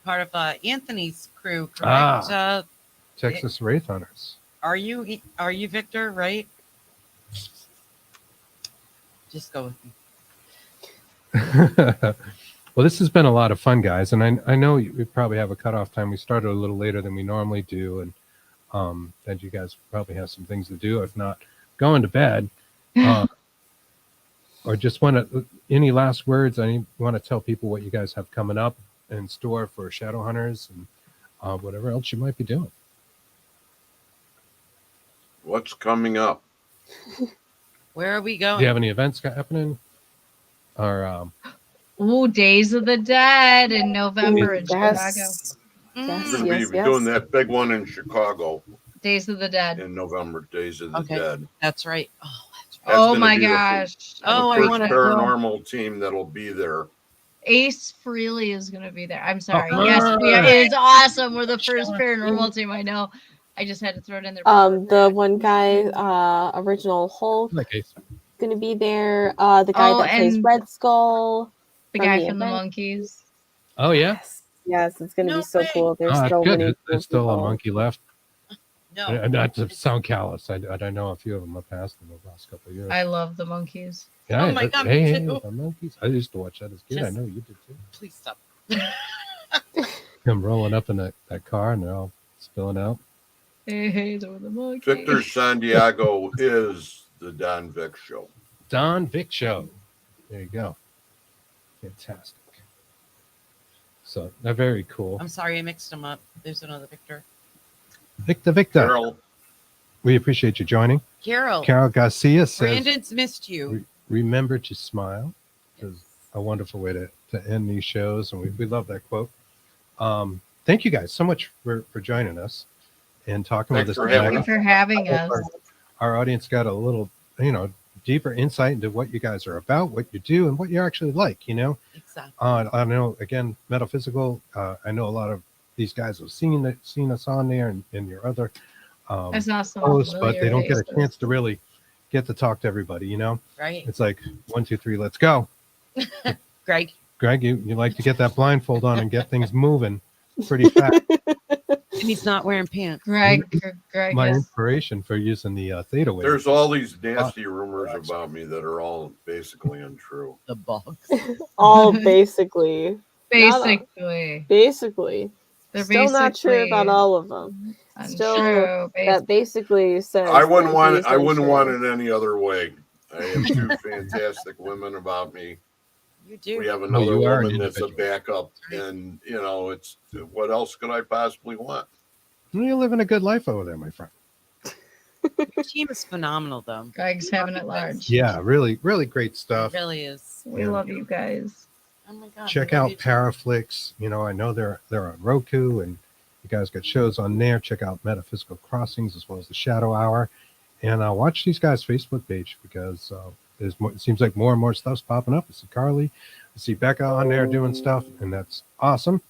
of Anthony's crew, correct? Texas Wraith Hunters. Are you Victor, right? Just go with me. Well, this has been a lot of fun, guys, and I know we probably have a cutoff time. We started a little later than we normally do, and that you guys probably have some things to do. If not, going to bed, or just want to any last words. I want to tell people what you guys have coming up in store for Shadow Hunters and whatever else you might be doing. What's coming up? Where are we going? Do you have any events happening? Or Days of the Dead in November in Chicago. Yes. We're going Yes, to be yes. doing that big one in Chicago Days of the Dead. in November, Days of the Okay. Dead. That's right. Oh, that's right. That's Oh gonna my be the gosh. Oh, I first wanna go. paranormal team that'll be there. Ace Frehley is going to be there. I'm sorry. Oh, Yes, right. it is awesome. We're the first paranormal team. I know. I just had to throw it in there. The one guy, original Hulk, like Ace. gonna be there. The guy Oh, that plays and Red Skull. the from guy the from the event. Monkeys. Oh yeah. Yes, it's gonna No be so way. cool. There's Oh, so good. many. There's still a monkey left. No. Not to sound callous. I know a few of them have passed in the last couple of years. I love the Monkeys. Yeah, Oh my God, me Hey, too. the monkeys. I used to watch that as a kid. I Just- know you did too. Please stop. Them rolling up in that car and they're all spilling out. Hey, those are the Monkeys. Victor Santiago is the Don Vic show. Don Vic Show. There you go. Fantastic. So they're very cool. I'm sorry, I mixed them up. There's another Victor. Victor. Carol, We appreciate you joining. Carol. Carol Garcia says, Brandon's missed you. remember to smile. Is a wonderful way to end these shows. And we love that quote. Thank you guys so much for joining us and talking Thanks with us. for tonight. having Thank you for having us. Our audience got a little, deeper insight into what you guys are about, what you do, and what you're actually like, Exactly. I know, again, Metaphysical, I know a lot of these guys have seen us on there and your other I saw some posts, but familiar they don't get a faces. chance to really get to talk to everybody, Right. It's like 1, 2, 3, let's go. Greg. Greg, you like to get that blindfold on and get things moving pretty fast. And he's not wearing pants. Greg My is inspiration for using the theta wave. there's all these nasty rumors about me that are all basically untrue. The bugs. All basically. basically. Basically. They're Still not sure basically about all of them. Still, untrue. that basically says I wouldn't that want it. he's I wouldn't untrue. want it any other way. I have two fantastic women about me. You do. We have another you are an woman that's a individual. backup, and it's what else could I possibly want? You're living a good life over there, my friend. Your team is phenomenal, though. Greg's having it large. Yeah, really, really great It stuff. really is. We love you guys. Oh my God. Check we love out you too. Paraflix. I know they're on Roku, and you guys got shows on there. Check out Metaphysical Crossings as well as the Shadow Hour, and watch these guys' Facebook page because there's more, it seems like more and more stuff's popping up. I see Karlie, I see Bekka on there doing stuff, and that's awesome.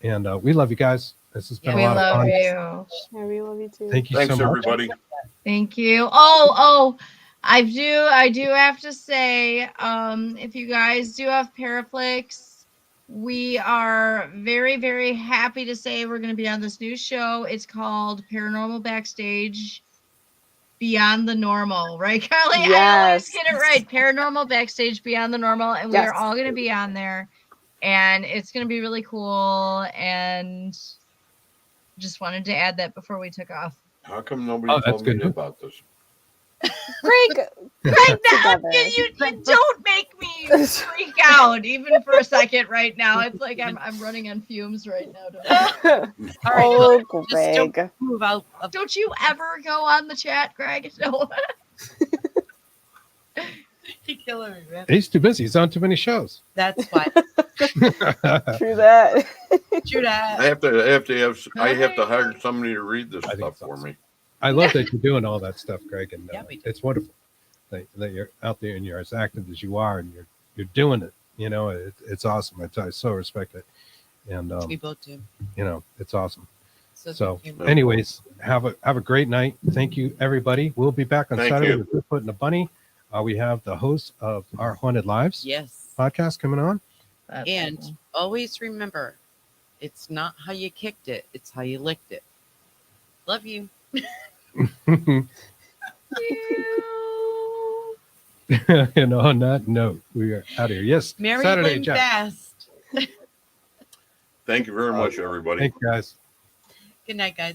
And we love you guys. This has been We a lot of love fun. you. Yeah, we love you too. Thank you Thanks, so much. everybody. Thank you. Oh, I do have to say, if you guys do have Paraflix, we are very, very happy to say we're going to be on this new show. It's called Paranormal Backstage Beyond the Normal, right, Karlie? I always Yes. get it right. Paranormal Backstage Beyond the Normal, and we are Yes. all going to be on there, and it's going to be really cool, and just wanted to add that before we took off. How come nobody Oh, that's told me good. about this? Greg, Greg, together. you don't make me freak out even for a second right now. It's like I'm running on fumes right now. All right, Oh, just Greg. don't move out of Don't you ever go on the chat, Greg? No. You're killing me, man. He's too busy. He's on too many shows. That's why. True that. True that. I have to hire somebody to read this I think stuff it's for awesome. me. I love that you're doing all that stuff, Greg, and Yeah, we do. it's wonderful that you're out there and you're as active as you are, and you're doing it. You know, it's awesome. I so respect it, and We both do. you know, it's awesome. So, thank you. anyways, have a great night. Thank you, everybody. We'll be back on Thank Saturday you. with Bigfoot and the Bunny. We have the host of our Haunted Lives Yes. podcast coming on. That's And awful. always remember, it's not how you kicked it, it's how you licked it. Love you. And on that note, we are out of here. Yes, Mary Saturday, Lynn Jack. Fast. Thank you very much, everybody. Thank you, guys. Good night, guys.